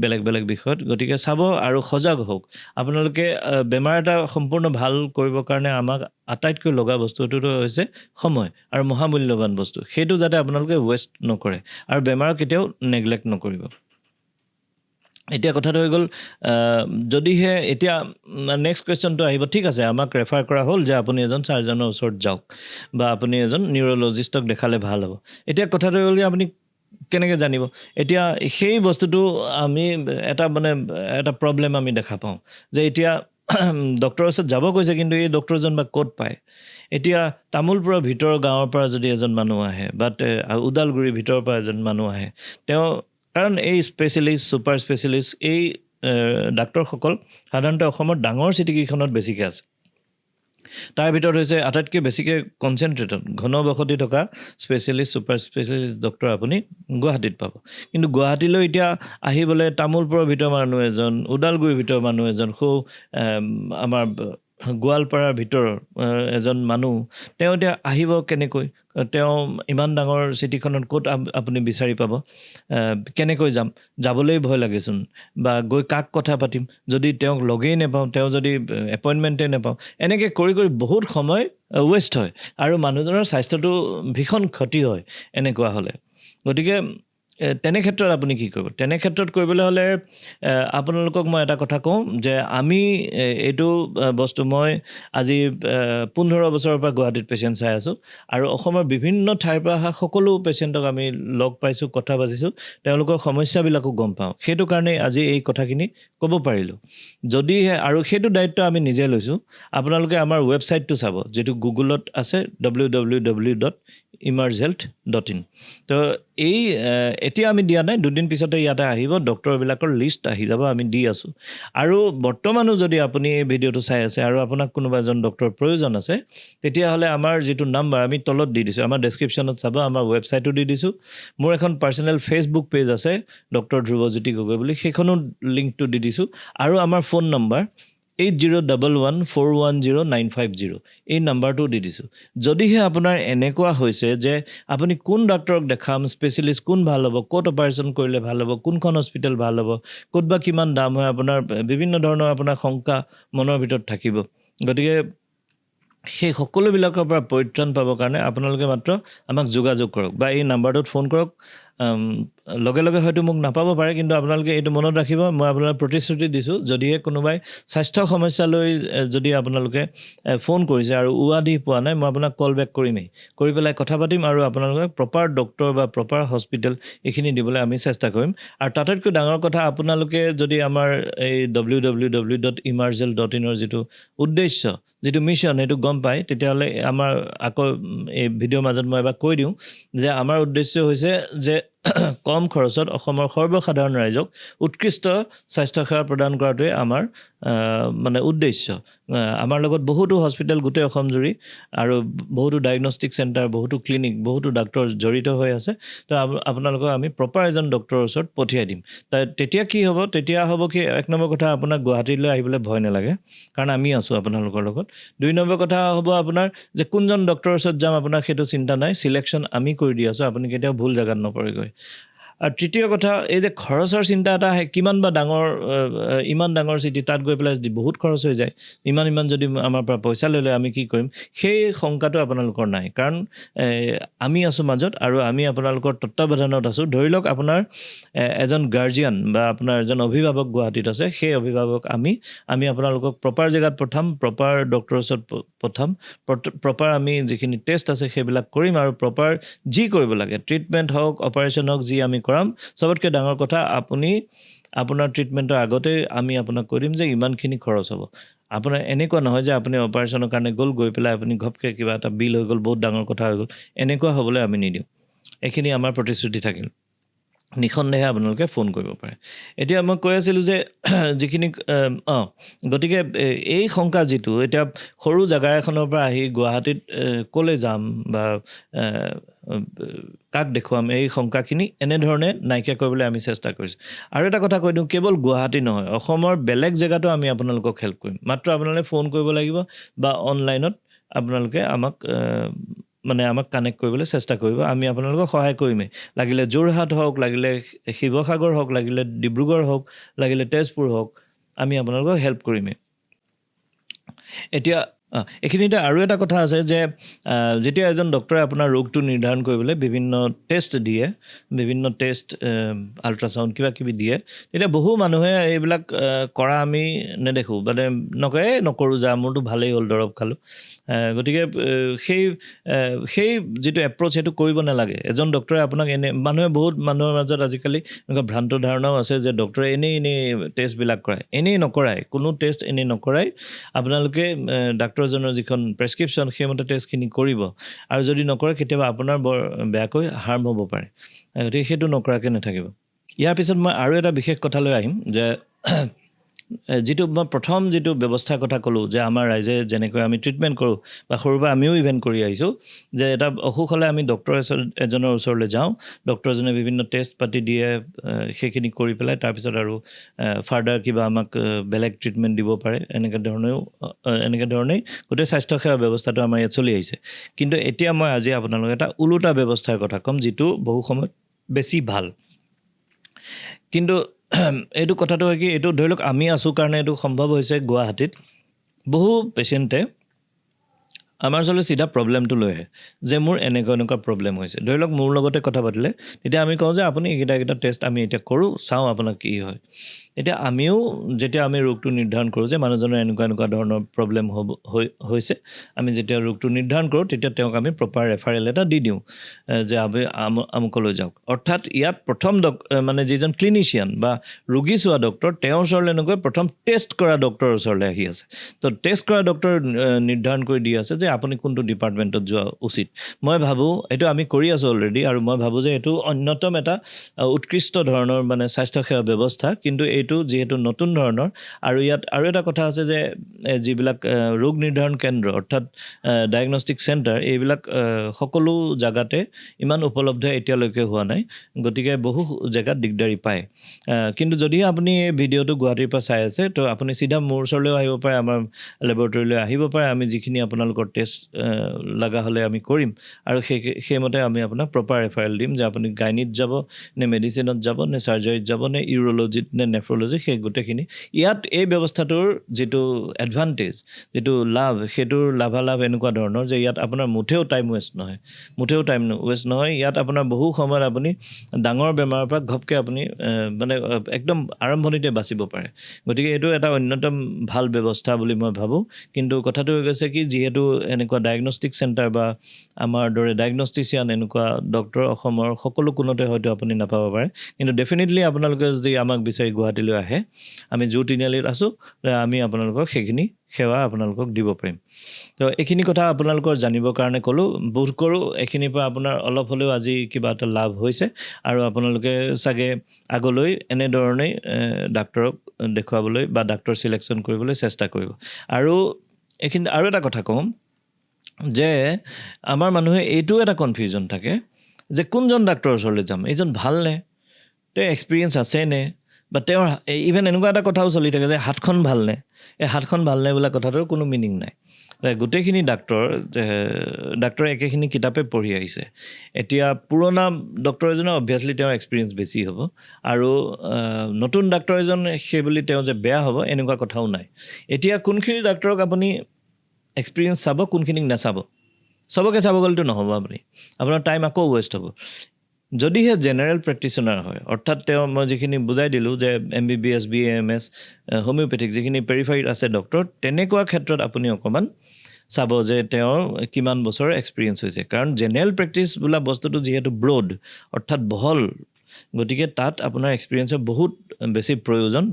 Speaker 1: বেলেগ বিষয়ত গতিকে চাব আৰু সজাগ হওক আপোনালোকে বেমাৰ এটা সম্পূৰ্ণ ভাল কৰিবৰ কাৰণে আমাক আটাইতকৈ লগা বস্তুটো হৈছে সময় আৰু মহামূল্যৱান বস্তু সেইটো যাতে আপোনালোকে ৱেষ্ট নকৰে আৰু বেমাৰক কেতিয়াও নেগলেক্ট নকৰিব এতিয়া কথাটো হৈ গ'ল যদিহে এতিয়া নেক্সট কুৱেশ্যনটো আহিব ঠিক আছে আমাক ৰেফাৰ কৰা হ'ল যে আপুনি এজন চাৰ্জনৰ ওচৰত যাওক বা আপুনি এজন নিউৰ'লজিষ্টক দেখালে ভাল হ'ব এতিয়া কথাটো হ'ল যে আপুনি কেনেকৈ জানিব এতিয়া সেই বস্তুটো আমি এটা প্ৰব্লেম আমি দেখা পাওঁ যে এতিয়া ডক্টৰৰ ওচৰত যাব কৈছে কিন্তু এই ডক্টৰজন বা ক'ত পায় এতিয়া তামোলপুৰৰ ভিতৰৰ গাঁৱৰ পৰা যদি এজন মানুহ আহে বা ওদালগুৰিৰ ভিতৰৰ পৰা এজন মানুহ আহে তেওঁ কাৰণ এই স্পেচিয়েলিষ্ট ছুপাৰ স্পেচিয়েলিষ্ট এই ডাক্তৰসকল সাধাৰণতে অসমৰ ডাঙৰ চিটিকেইখনত বেছিকৈ আছে তাৰ ভিতৰত হৈছে আটাইতকৈ বেছিকৈ কনচেনট্ৰেটেড ঘনবসতি থকা স্পেচিয়েলিষ্ট ছুপাৰ স্পেচিয়েলিষ্ট ডক্টৰ আপুনি গুৱাহাটীত পাব। কিন্তু গুৱাহাটীলৈ এতিয়া আহিবলৈ তামোলপুৰৰ ভিতৰৰ মানুহ এজন, ওদালগুৰিৰ ভিতৰৰ মানুহ এজন, আমাৰ গোৱালপাৰাৰ ভিতৰৰ এজন মানুহ, তেওঁ এতিয়া আহিব কেনেকৈ? তেওঁ ইমান ডাঙৰ চিটিখনত ক'ত আপুনি বিচাৰি পাব? কেনেকৈ যাম? যাবলৈ ভয় লাগেচোন। বা গৈ কাক কথা পাতিম যদি তেওঁক লগেই নাপাওঁ, তেওঁ যদি এপইণ্টমেণ্টেই নাপাওঁ। এনেকৈ কৰি কৰি বহুত সময় ৱেষ্ট হয় আৰু মানুহজনৰ স্বাস্থ্যটো ভীষণ ক্ষতি হয় এনেকুৱা হ'লে। গতিকে তেনে ক্ষেত্ৰত আপুনি কি কৰিব? তেনে ক্ষেত্ৰত কৰিবলৈ হ'লে আপোনালোকক মই এটা কথা কওঁ যে আমি এইটো বস্তু মই আজি 15 বছৰৰ পৰা গুৱাহাটীত পেচেণ্ট চাই আছোঁ আৰু অসমৰ বিভিন্ন ঠাইৰ পৰা অহা সকলো পেচেণ্টক আমি লগ পাইছোঁ, কথা পাতিছোঁ, তেওঁলোকৰ সমস্যাবিলাকো গম পাওঁ। সেইটো কাৰণে আজি এই কথাখিনি ক'ব পাৰিলোঁ। যদিহে আৰু সেইটো দায়িত্ব আমি নিজে লৈছোঁ। আপোনালোকে আমাৰ ৱেবছাইটটো চাব, যিটো গুগলত আছে www.emergehealth.in। তো এই এতিয়া আমি দিয়া নাই, দুদিন পিছতে ইয়াতে আহিব, ডক্টৰবিলাকৰ লিষ্ট আহি যাব, আমি দি আছোঁ। আৰু বৰ্তমানো যদি আপুনি এই ভিডিঅ'টো চাই আছে আৰু আপোনাক কোনোবা এজন ডক্টৰৰ প্ৰয়োজন আছে, তেতিয়াহ'লে আমাৰ যিটো নাম্বাৰ আমি তলত দি দিছোঁ, আমাৰ ডেছক্ৰিপশ্যনত চাব, আমাৰ ৱেবছাইটো দি দিছোঁ। মোৰ এখন পাৰ্চনেল ফেচবুক পেজ আছে ডক্টৰ ধ্ৰুৱজ্যোতি গগৈ বুলি, সেইখনো লিংকটো দি দিছোঁ। আৰু আমাৰ ফোন নম্বৰ 8011410950, এই নাম্বাৰটো দি দিছোঁ। যদিহে আপোনাৰ এনেকুৱা হৈছে যে আপুনি কোন ডক্টৰক দেখাম, স্পেচিয়েলিষ্ট কোন ভাল হ'ব, ক'ত অপাৰেশ্যন কৰিলে ভাল হ'ব, কোনখন হস্পিটেল ভাল হ'ব, ক'ত বা কিমান দাম হয়, আপোনাৰ বিভিন্ন ধৰণৰ আপোনাৰ শংকা মনৰ ভিতৰত থাকিব। গতিকে সেই সকলোবিলাকৰ পৰা পৰিত্ৰাণ পাবৰ কাৰণে আপোনালোকে মাত্ৰ আমাক যোগাযোগ কৰক বা এই নাম্বাৰটোত ফোন কৰক। লগে লগে হয়তো মোক নাপাব পাৰে, কিন্তু আপোনালোকে এইটো মনত ৰাখিব, মই আপোনালোক প্ৰতিশ্ৰুতি দিছোঁ, যদিহে কোনোবাই স্বাস্থ্য সমস্যা লৈ যদি আপোনালোকে ফোন কৰিছে আৰু উৱাদি পোৱা নাই, মই আপোনাক কল বেক কৰিমেই, কৰি পেলাই কথা পাতিম আৰু আপোনালোকে প্ৰপাৰ ডক্টৰ বা প্ৰপাৰ হস্পিটেল এইখিনি দিবলৈ আমি চেষ্টা কৰিম। আৰু তাতোতকৈ ডাঙৰ কথা, আপোনালোকে যদি আমাৰ এই www.emergel.in যিটো উদ্দেশ্য, যিটো মিছন, সেইটো গম পায়, তেতিয়াহ'লে আমাৰ আকৌ এই ভিডিঅ'ৰ মাজত মই এবাৰ কৈ দিওঁ যে আমাৰ উদ্দেশ্য হৈছে যে কম খৰচত অসমৰ সৰ্বসাধাৰণ ৰাইজক উৎকৃষ্ট স্বাস্থ্যসেৱা প্ৰদান কৰাটোৱে আমাৰ মানে উদ্দেশ্য। আমাৰ লগত বহুতো হস্পিটেল গোটেই অসম জুৰি আৰু বহুতো ডায়েগনষ্টিক চেণ্টাৰ, বহুতো ক্লিনিক, বহুতো ডাক্তৰ জড়িত হৈ আছে। তো আপোনালোকক আমি প্ৰপাৰ এজন ডক্টৰৰ ওচৰত পঠিয়াই দিম। তেতিয়া কি হ'ব? তেতিয়া হ'ব কি, এক নম্বৰ কথা, আপোনাক গুৱাহাটীলৈ আহিবলৈ ভয় নালাগে, কাৰণ আমি আছোঁ আপোনালোকৰ লগত। 2 নম্বৰ কথা হ'ব আপোনাৰ যে কোনজন ডক্টৰৰ ওচৰত যাম, আপোনাৰ সেইটো চিন্তা নাই, চিলেকশ্যন আমি কৰি দি আছোঁ, আপুনি কেতিয়াও ভুল জেগাত নপৰেগৈ। আৰু তৃতীয় কথা, এই যে খৰচৰ চিন্তা এটা আহে, কিমান বা ডাঙৰ, ইমান ডাঙৰ চিটি, তাত গৈ পেলাই যদি বহুত খৰচ হৈ যায়, ইমান যদি আমাৰ পৰা পইচা লৈ লয়, আমি কি কৰিম? সেই শংকাটো আপোনালোকৰ নাই, কাৰণ আমি আছোঁ মাজত আৰু আমি আপোনালোকৰ তত্ত্বাৱধানত আছোঁ। ধৰি লওক আপোনাৰ এজন গাৰ্জিয়ান বা আপোনাৰ এজন অভিভাৱক গুৱাহাটীত আছে, সেই অভিভাৱক আমি আপোনালোকক প্ৰপাৰ জেগাত পঠাম, প্ৰপাৰ ডক্টৰৰ ওচৰত পঠাম, প্ৰপাৰ আমি যিখিনি টেষ্ট আছে সেইবিলাক কৰিম আৰু প্ৰপাৰ যি কৰিব লাগে, ট্ৰিটমেণ্ট হওক, অপাৰেশ্যন হওক, যি আমি কৰাম। চবতকৈ ডাঙৰ কথা, আপোনাৰ ট্ৰিটমেণ্টৰ আগতে আমি আপোনাক কৈ দিম যে ইমানখিনি খৰচ হ'ব। আপোনাৰ এনেকুৱা নহয় যে আপুনি অপাৰেশ্যনৰ কাৰণে গৈ পেলাই আপুনি ঘপকৈ কিবা এটা বিল হৈ গ'ল, বহুত ডাঙৰ কথা হৈ গ'ল, এনেকুৱা হ'বলৈ আমি নিদিওঁ। এইখিনি আমাৰ প্ৰতিশ্ৰুতি থাকিল। নিঃসন্দেহে আপোনালোকে ফোন কৰিব পাৰে। এতিয়া মই কৈ আছিলোঁ যে যিখিনি গতিকে এই শংকা যিটো, এতিয়া সৰু জেগা এখনৰ পৰা আহি গুৱাহাটীত ক'লৈ যাম বা কাক দেখুৱাম, এই শংকাখিনি এনেধৰণে নাইকিয়া কৰিবলৈ আমি চেষ্টা কৰিছোঁ। আৰু এটা কথা কৈ দিওঁ, কেৱল গুৱাহাটী নহয়, অসমৰ বেলেগ জেগাতো আমি আপোনালোকক হেল্প কৰিম। মাত্ৰ আপোনালোকে ফোন কৰিব লাগিব বা অনলাইনত আপোনালোকে আমাক কানেক্ট কৰিবলৈ চেষ্টা কৰিব, আমি আপোনালোকক সহায় কৰিমেই। লাগিলে যোৰহাট হওক, লাগিলে শিৱসাগৰ হওক, লাগিলে ডিব্ৰুগড় হওক, লাগিলে তেজপুৰ হওক, আমি আপোনালোকক হেল্প কৰিমেই। এতিয়া এইখিনিতে আৰু এটা কথা আছে যে যেতিয়া এজন ডক্টৰে আপোনাৰ ৰোগটো নিৰ্ধাৰণ কৰিবলৈ বিভিন্ন টেষ্ট দিয়ে, বিভিন্ন টেষ্ট, আল্ট্ৰাচাউণ্ড কিবা কিবি দিয়ে, তেতিয়া বহু মানুহে এইবিলাক কৰা আমি নেদেখোঁ, মানে নকৰোঁ, মোৰতো ভালেই হ'ল, দৰৱ খালোঁ। গতিকে সেই যিটো এপ্ৰ'চ, সেইটো কৰিব নালাগে। এজন ডক্টৰে আপোনাক বহুত মানুহৰ মাজত আজিকালি এনেকুৱা ভ্ৰান্ত ধাৰণাও আছে যে ডক্টৰে এনেই টেষ্টবিলাক কৰায়। এনেই নকৰায়, কোনো টেষ্ট এনেই নকৰায়। আপোনালোকে ডাক্তৰজনৰ যিখন প্ৰেছক্ৰিপশ্যন, সেইমতে টেষ্টখিনি কৰিব, আৰু যদি নকৰে কেতিয়াবা আপোনাৰ বৰ বেয়াকৈ হাৰ্ম হ'ব পাৰে। গতিকে সেইটো নকৰাকৈ নাথাকিব। ইয়াৰ পিছত মই আৰু এটা বিশেষ কথালৈ আহিম যে যিটো মই প্ৰথম যিটো ব্যৱস্থাৰ কথা ক'লোঁ যে আমাৰ ৰাইজে যেনেকৈ আমি ট্ৰিটমেণ্ট কৰোঁ বা সৰুৰ পৰা আমিও ইভেণ্ট কৰি আহিছোঁ যে এটা অসুখ হ'লে আমি ডক্টৰ এজনৰ ওচৰলৈ যাওঁ, ডক্টৰজনে বিভিন্ন টেষ্ট পাতি দিয়ে, সেইখিনি কৰি পেলাই তাৰপিছত আৰু ফাৰ্ডাৰ কিবা আমাক বেলেগ ট্ৰিটমেণ্ট দিব পাৰে, এনেকৈ ধৰণেই গোটেই স্বাস্থ্যসেৱা ব্যৱস্থাটো আমাৰ ইয়াত চলি আহিছে। কিন্তু এতিয়া মই আজি আপোনালোকে এটা ওলোটা ব্যৱস্থাৰ কথা ক'ম, যিটো বহু সময়ত বেছি ভাল। কিন্তু এইটো কথাটো হয় কি, এইটো ধৰি লওক আমি আছোঁ কাৰণে এইটো সম্ভৱ হৈছে গুৱাহাটীত। বহু পেচেণ্টে আমাৰ ওচৰলৈ চিধা প্ৰব্লেমটো লৈ আহে যে মোৰ এনেকুৱা প্ৰব্লেম হৈছে। ধৰি লওক মোৰ লগতে কথা পাতিলে, তেতিয়া আমি কওঁ যে আপুনি এইকেইটা টেষ্ট আমি এতিয়া কৰোঁ, চাওঁ আপোনাৰ কি হয়। এতিয়া আমিও যেতিয়া আমি ৰোগটো নিৰ্ধাৰণ কৰোঁ যে মানুহজনৰ এনেকুৱা ধৰণৰ প্ৰব্লেম হৈছে, আমি যেতিয়া ৰোগটো নিৰ্ধাৰণ কৰোঁ তেতিয়া তেওঁক আমি প্ৰপাৰ ৰেফাৰেল এটা দি দিওঁ যে আপুনি আমুকলৈ যাওক। অৰ্থাৎ ইয়াত প্ৰথম মানে যিজন ক্লিনিচিয়ান বা ৰোগী চোৱা ডক্টৰ, তেওঁৰ ওচৰলৈ নগৈ প্ৰথম টেষ্ট কৰা ডক্টৰৰ ওচৰলৈ আহি আছে। তো টেষ্ট কৰা ডক্টৰ নিৰ্ধাৰণ কৰি দি আছে যে আপুনি কোনটো ডিপাৰ্টমেণ্টত যোৱা উচিত। মই ভাবোঁ এইটো আমি কৰি আছোঁ অলৰেডি, আৰু মই ভাবোঁ যে এইটো অন্যতম এটা উৎকৃষ্ট ধৰণৰ মানে স্বাস্থ্যসেৱা ব্যৱস্থা। কিন্তু এইটো যিহেতু নতুন ধৰণৰ, আৰু ইয়াত আৰু এটা কথা আছে যে যিবিলাক ৰোগ নিৰ্ধাৰণ কেন্দ্ৰ অৰ্থাৎ ডায়েগনষ্টিক চেণ্টাৰ, এইবিলাক সকলো জেগাতে ইমান উপলব্ধ এতিয়ালৈকে হোৱা নাই, গতিকে বহু জেগাত দিগদাৰি পায়। কিন্তু যদিহে আপুনি এই ভিডিঅ'টো গুৱাহাটীৰ পৰা চাই আছে, তো আপুনি চিধা মোৰ ওচৰলৈও আহিব পাৰে, আমাৰ লেবৰেটৰীলৈ আহিব পাৰে। আমি যিখিনি আপোনালোকৰ টেষ্ট লগা হ'লে আমি কৰিম, আৰু সেইমতে আমি আপোনাক প্ৰপাৰ ৰেফাৰেল দিম যে আপুনি গাইনিত যাব নে মেডিচিনত যাব নে চাৰ্জাৰীত যাব নে ইউৰ'লজিত নে নেফ্ৰ'লজি, সেই গোটেইখিনি। ইয়াত এই ব্যৱস্থাটোৰ যিটো এডভান্টেজ, যিটো লাভ, সেইটোৰ লাভালাভ এনেকুৱা ধৰণৰ যে ইয়াত আপোনাৰ মুঠেও টাইম ৱেষ্ট নহয়। ইয়াত আপোনাৰ বহু সময়ত আপুনি ডাঙৰ বেমাৰৰ পৰা ঘপকৈ আপুনি মানে একদম আৰম্ভণিতে বাচিব পাৰে। গতিকে এইটো এটা অন্যতম ভাল ব্যৱস্থা বুলি মই ভাবোঁ। কিন্তু কথাটো হৈ গৈছে কি, যিহেতু এনেকুৱা ডায়েগনষ্টিক চেণ্টাৰ বা আমাৰ দৰে ডায়েগনষ্টিচিয়ান এনেকুৱা ডক্টৰ অসমৰ সকলো কোণতে হয়তো আপুনি নাপাব পাৰে। কিন্তু ডেফিনেটলি আপোনালোকে যদি আমাক বিচাৰি গুৱাহাটীলৈ আহে, আমি জু তিনিআলিত আছোঁ, আমি আপোনালোকক সেইখিনি সেৱা আপোনালোকক দিব পাৰিম। তো এইখিনি কথা আপোনালোকৰ জানিবৰ কাৰণে ক'লোঁ। বোধ কৰোঁ এইখিনিৰ পৰা আপোনাৰ অলপ হ'লেও আজি কিবা এটা লাভ হৈছে, আৰু আপোনালোকে চাগে আগলৈ এনেধৰণেই ডাক্তৰক দেখুৱাবলৈ বা ডাক্তৰ চিলেকশ্যন কৰিবলৈ চেষ্টা কৰিব। আৰু এইখিনি আৰু এটা কথা কওঁ যে আমাৰ মানুহে এইটোও এটা কনফিউজন থাকে যে কোনজন ডাক্তৰৰ ওচৰলৈ যাম, এইজন ভালনে, তেওঁ এক্সপিৰিয়েঞ্চ আছেনে, বা তেওঁৰ ইভেন এনেকুৱা এটা কথাও চলি থাকে যে হাতখন ভালনে। এই হাতখন ভালনে বোলা কথাটোৰ কোনো মিনিং নাই। গোটেইখিনি ডাক্তৰে একেখিনি কিতাপে পঢ়ি আহিছে। এতিয়া পুৰণা ডক্টৰ এজনৰ অবভিয়াছলি তেওঁৰ এক্সপিৰিয়েঞ্চ বেছি হ'ব, আৰু নতুন ডাক্তৰ এজন সেইবুলি তেওঁ যে বেয়া হ'ব এনেকুৱা কথাও নাই। এতিয়া কোনখিনি ডাক্তৰক আপুনি এক্সপিৰিয়েঞ্চ চাব, কোনখিনিক নাচাব, চবকে চাব গ'লেতো নহ'ব, আপোনাৰ টাইম আকৌ ৱেষ্ট হ'ব। যদিহে জেনেৰেল প্ৰেক্টিচনাৰ হয়, অৰ্থাৎ মই যিখিনি বুজাই দিলোঁ যে MBBS BAMS হোমিঅ'পেথিক যিখিনি পেৰিফাৰীত আছে ডক্টৰ, তেনেকুৱা ক্ষেত্ৰত আপুনি অকণমান চাব যে তেওঁৰ কিমান বছৰ এক্সপিৰিয়েঞ্চ হৈছে। কাৰণ জেনেৰেল প্ৰেক্টিচ বোলা বস্তুটো যিহেতু ব্ৰড অৰ্থাৎ বহল, গতিকে তাত আপোনাৰ এক্সপিৰিয়েঞ্চৰ বহুত বেছি প্ৰয়োজন।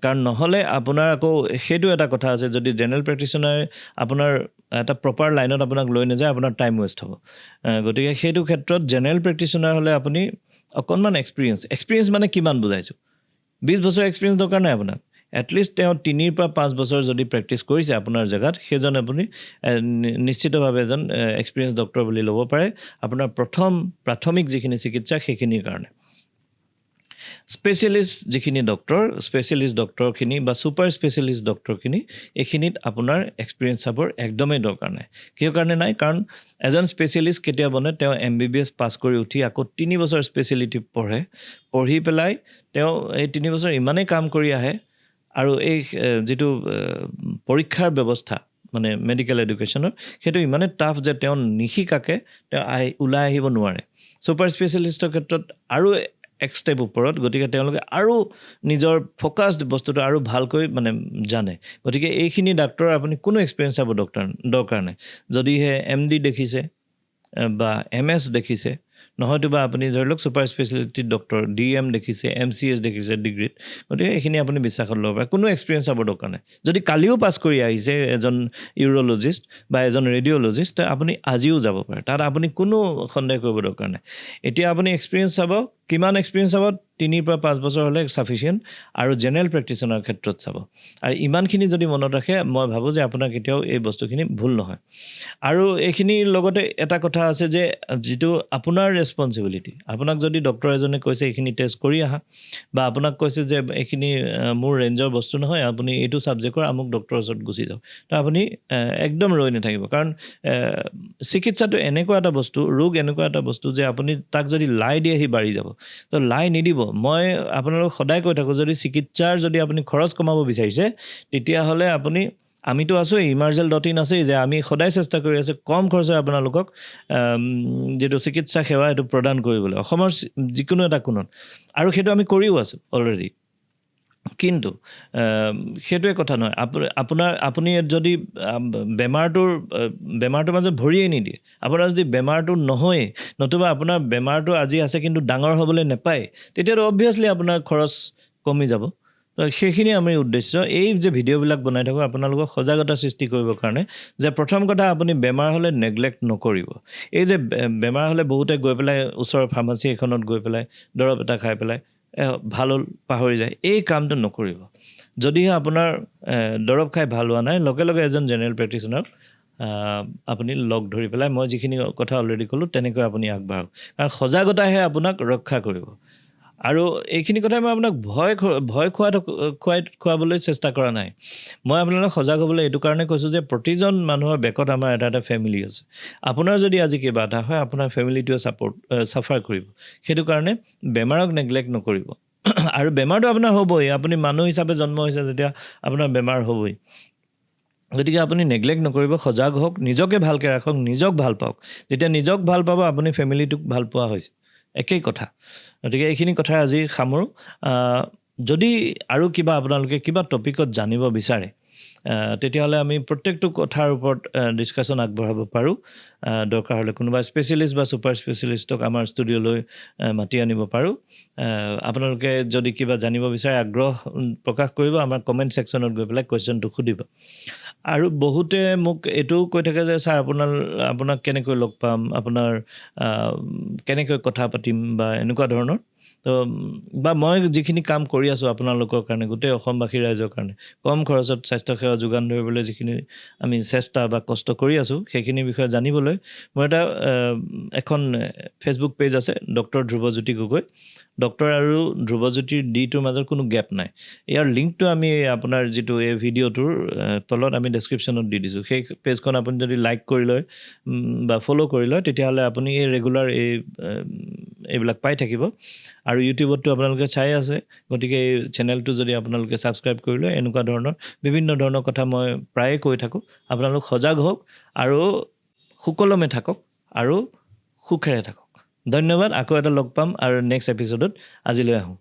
Speaker 1: কাৰণ নহ'লে আপোনাৰ আকৌ সেইটো এটা কথা আছে, যদি জেনেৰেল প্ৰেক্টিচনাৰে আপোনাৰ এটা প্ৰপাৰ লাইনত আপোনাক লৈ নাযায়, আপোনাৰ টাইম ৱেষ্ট হ'ব। গতিকে সেইটো ক্ষেত্ৰত জেনেৰেল প্ৰেক্টিচনাৰ হ'লে আপুনি অকণমান এক্সপিৰিয়েঞ্চ মানে কিমান বুজাইছোঁ, 20 বছৰ এক্সপিৰিয়েঞ্চ দৰকাৰ নাই আপোনাক। এটলিষ্ট তেওঁ 3 পৰা 5 বছৰ যদি প্ৰেক্টিচ কৰিছে আপোনাৰ জেগাত, সেইজন আপুনি নিশ্চিতভাৱে এজন এক্সপিৰিয়েঞ্চ ডক্টৰ বুলি ল'ব পাৰে আপোনাৰ প্ৰাথমিক যিখিনি চিকিৎসা সেইখিনিৰ কাৰণে। স্পেচিয়েলিষ্ট ডক্টৰখিনি বা ছুপাৰ স্পেচিয়েলিষ্ট ডক্টৰখিনি, এইখিনিত আপোনাৰ এক্সপিৰিয়েঞ্চ চাবৰ একদমেই দৰকাৰ নাই। কিয় কাৰণে নাই? কাৰণ এজন স্পেচিয়েলিষ্ট কেতিয়া বনে, তেওঁ MBBS পাছ কৰি উঠি আকৌ 3 বছৰ স্পেচিয়েলিটি পঢ়ি পেলাই তেওঁ এই 3 বছৰ ইমানেই কাম কৰি আহে, আৰু এই যিটো পৰীক্ষাৰ ব্যৱস্থা মানে মেডিকেল এডুকেশ্যনৰ, সেইটো ইমানেই টাফ যে তেওঁ নিশিকাকৈ তেওঁ ওলাই আহিব নোৱাৰে। ছুপাৰ স্পেচিয়েলিষ্টৰ ক্ষেত্ৰত আৰু এক ষ্টেপ ওপৰত, গতিকে তেওঁলোকে আৰু নিজৰ ফ'কাছড বস্তুটো আৰু ভালকৈ মানে জানে। গতিকে এইখিনি ডাক্তৰৰ আপুনি কোনো এক্সপিৰিয়েঞ্চ চাব দৰকাৰ নাই। যদিহে MD দেখিছে বা MS দেখিছে, নহয়তো বা আপুনি ধৰি লওক ছুপাৰ স্পেচিয়েলিটি ডক্টৰ DM দেখিছে, MCS দেখিছে ডিগ্ৰীত, গতিকে এইখিনি আপুনি বিশ্বাসত ল'ব পাৰে। কোনো এক্সপিৰিয়েঞ্চ চাব দৰকাৰ নাই। যদি কালিও পাছ কৰি আহিছে এজন ইউৰ'লজিষ্ট বা এজন ৰেডিঅ'লজিষ্ট, আপুনি আজিও যাব পাৰে, তাত আপুনি কোনো সন্দেহ কৰিব দৰকাৰ নাই। এতিয়া আপুনি এক্সপিৰিয়েঞ্চ চাব, কিমান এক্সপিৰিয়েঞ্চ চাব? 3 পৰা 5 বছৰ হ'লে সাফিচিয়েন্ট আৰু জেনেৰেল প্ৰেক্টিশনাৰ ক্ষেত্ৰত চাব আৰু ইমানখিনি যদি মনত ৰাখে মই ভাবো যে আপোনাৰ কেতিয়াও এই বস্তুখিনি ভুল নহয় আৰু এইখিনিৰ লগতে এটা কথা আছে যে যেটো আপোনাৰ ৰেসপন্সিবিলিটি আপোনাক যদি ডক্টৰ এজনে কৈছে এইখিনি টেষ্ট কৰি আহা বা আপোনাক কৈছে যে এইখিনি মোৰ ৰেঞ্জৰ বস্তু নহয় আপুনি এইটো সাবজেক্টৰ আমুক ডক্টৰৰ ওচৰত গুচি যাওক তো আপুনি একদম ৰৈ নাথাকিব কাৰণ চিকিৎসাটো এনেকুৱা এটা বস্তু ৰোগ এনেকুৱা এটা বস্তু যে আপুনি তাক যদি লাই দিয়ে হি বাঢ়ি যাব তো লাই নিদিব মই আপোনালোক সদায় কৈ থাকো যদি চিকিৎসাৰ যদি আপুনি খৰচ কমাব বিচাৰিছে তেতিয়া হলে আপুনি আমিতো আছো emergel.in আছে যে আমি সদায় চেষ্টা কৰি আছে কম খৰচে আপোনালোকক যেটো চিকিৎসা সেৱা এটো প্ৰদান কৰিবলৈ অসমৰ যিকোনো এটা কোণত আৰু সেইটো আমি কৰিও আছো অলৰেডি কিন্তু সেইটোৱে কথা নহয় আপুনি যদি বেমাৰটোৰ মাজত ভৰিয়ে নিদিয়ে আপোনাৰ যদি বেমাৰটো নহয় নতুবা আপোনাৰ বেমাৰটো আজি আছে কিন্তু ডাঙৰ হ'বলৈ নেপায় তেতিয়াতো অবভিয়াসলি আপোনাৰ খৰচ কমি যাব তো সেইখিনি আমাৰ উদ্দেশ্য এই যে ভিডিঅ'বিলাক বনাই থাকো আপোনালোকক সজাগতা সৃষ্টি কৰিবৰ কাৰণে যে প্ৰথম কথা আপুনি বেমাৰ হলে নেগলেক্ট নকৰিব এই যে বেমাৰ হলে বহুতে গৈ পেলাই ওচৰৰ ফাৰ্মাসী এখনত গৈ পেলাই দৰব এটা খাই পেলাই ভাল পাহৰি যায় এই কামটো নকৰিব যদি আপোনাৰ দৰব খাই ভাল হোৱা নাই লগে লগে এজন জেনেৰেল প্ৰেক্টিশনাৰ আপুনি লগ ধৰি পেলাই মই যিখিনি কথা অলৰেডি ক'লো তেনেকৈ আপুনি আগবাঢ়ক কাৰণ সজাগতাহে আপোনাক ৰক্ষা কৰিব আৰু এইখিনি কথা মই আপোনাক ভয় খোৱাবলৈ চেষ্টা কৰা নাই মই আপোনালোকক সজাগ হ'বলৈ এইটো কাৰণে কৈছো যে প্ৰতিজন মানুহৰ বেকত আমাৰ এটা ফেমিলি আছে আপোনাৰ যদি আজি কিবা এটা হয় আপোনাৰ ফেমিলিটোৱে সাফাৰ কৰিব সেইটো কাৰণে বেমাৰক নেগলেক্ট নকৰিব আৰু বেমাৰটো আপোনাৰ হ'বই আপুনি মানুহ হিচাপে জন্ম হৈছে যেতিয়া আপোনাৰ বেমাৰ হ'বই গতিকে আপুনি নেগলেক্ট নকৰিব সজাগ হওক নিজকে ভালকৈ ৰাখক নিজক ভাল পাওক যেতিয়া নিজক ভাল পাব আপুনি ফেমিলিটোক ভাল পোৱা হৈছে একেই কথা গতিকে এইখিনি কথা আজি সামৰো যদি আৰু কিবা আপোনালোকে কিবা টপিকত জানিব বিচাৰে তেতিয়াহলে আমি প্ৰত্যেকটো কথাৰ ওপৰত ডিসকাশন আগবঢ়াব পাৰো দৰকাৰ হলে কোনোবা স্পেশালিষ্ট বা সুপাৰ স্পেশালিষ্টক আমাৰ ষ্টুডিঅলৈ মাতি আনিব পাৰো আপোনালোকে যদি কিবা জানিব বিচাৰে আগ্ৰহ প্ৰকাশ কৰিব আমাৰ কমেন্ট সেকশনত গৈ পেলাই কোৱেশ্চনটো খুদিব আৰু বহুতে মোক এটো কৈ থাকে যে স্যাৰ আপোনাক কেনেকৈ লগ পাম আপোনাৰ কেনেকৈ কথা পাতিম বা এনেকুৱা ধৰণৰ তো বা মই যিখিনি কাম কৰি আছো আপোনালোকৰ কাৰণে গোটেই অসমবাসী ৰাইজৰ কাৰণে কম খৰচত স্বাস্থ্য সেৱা যোগান ধৰিবলৈ যিখিনি আমি চেষ্টা বা কষ্ট কৰি আছো সেইখিনি বিষয়ে জানিবলৈ মোৰ এটা এখন ফেসবুক পেজ আছে ডক্টৰ ধ্ৰুৱজ্যোতি গগৈ ডক্টৰ আৰু ধ্ৰুৱজ্যোতিৰ ডিটোৰ মাজত কোনো গ্যাপ নাই ইয়াৰ লিংকটো আমি আপোনাৰ যেটো এই ভিডিওটোৰ তলত আমি ডেসক্ৰিপচনত দি দিছো সেই পেজখন আপুনি যদি লাইক কৰি লয় বা ফলো কৰি লয় তেতিয়াহলে আপুনি এই ৰেগুলাৰ এইবিলাক পাই থাকিব আৰু ইউটিউবতো আপোনালোকে চাই আছে গতিকে এই চেনেলটো যদি আপোনালোকে সাবস্ক্ৰাইব কৰি লয় এনেকুৱা ধৰণৰ বিভিন্ন ধৰণৰ কথা মই প্ৰায়ে কৈ থাকো আপোনালোক সজাগ হওক আৰু সুকলমে থাকক আৰু সুখেৰে থাকক ধন্যবাদ আকৌ এটা লগ পাম আৰু নেক্সট এপিসোডত আজিলৈ আহো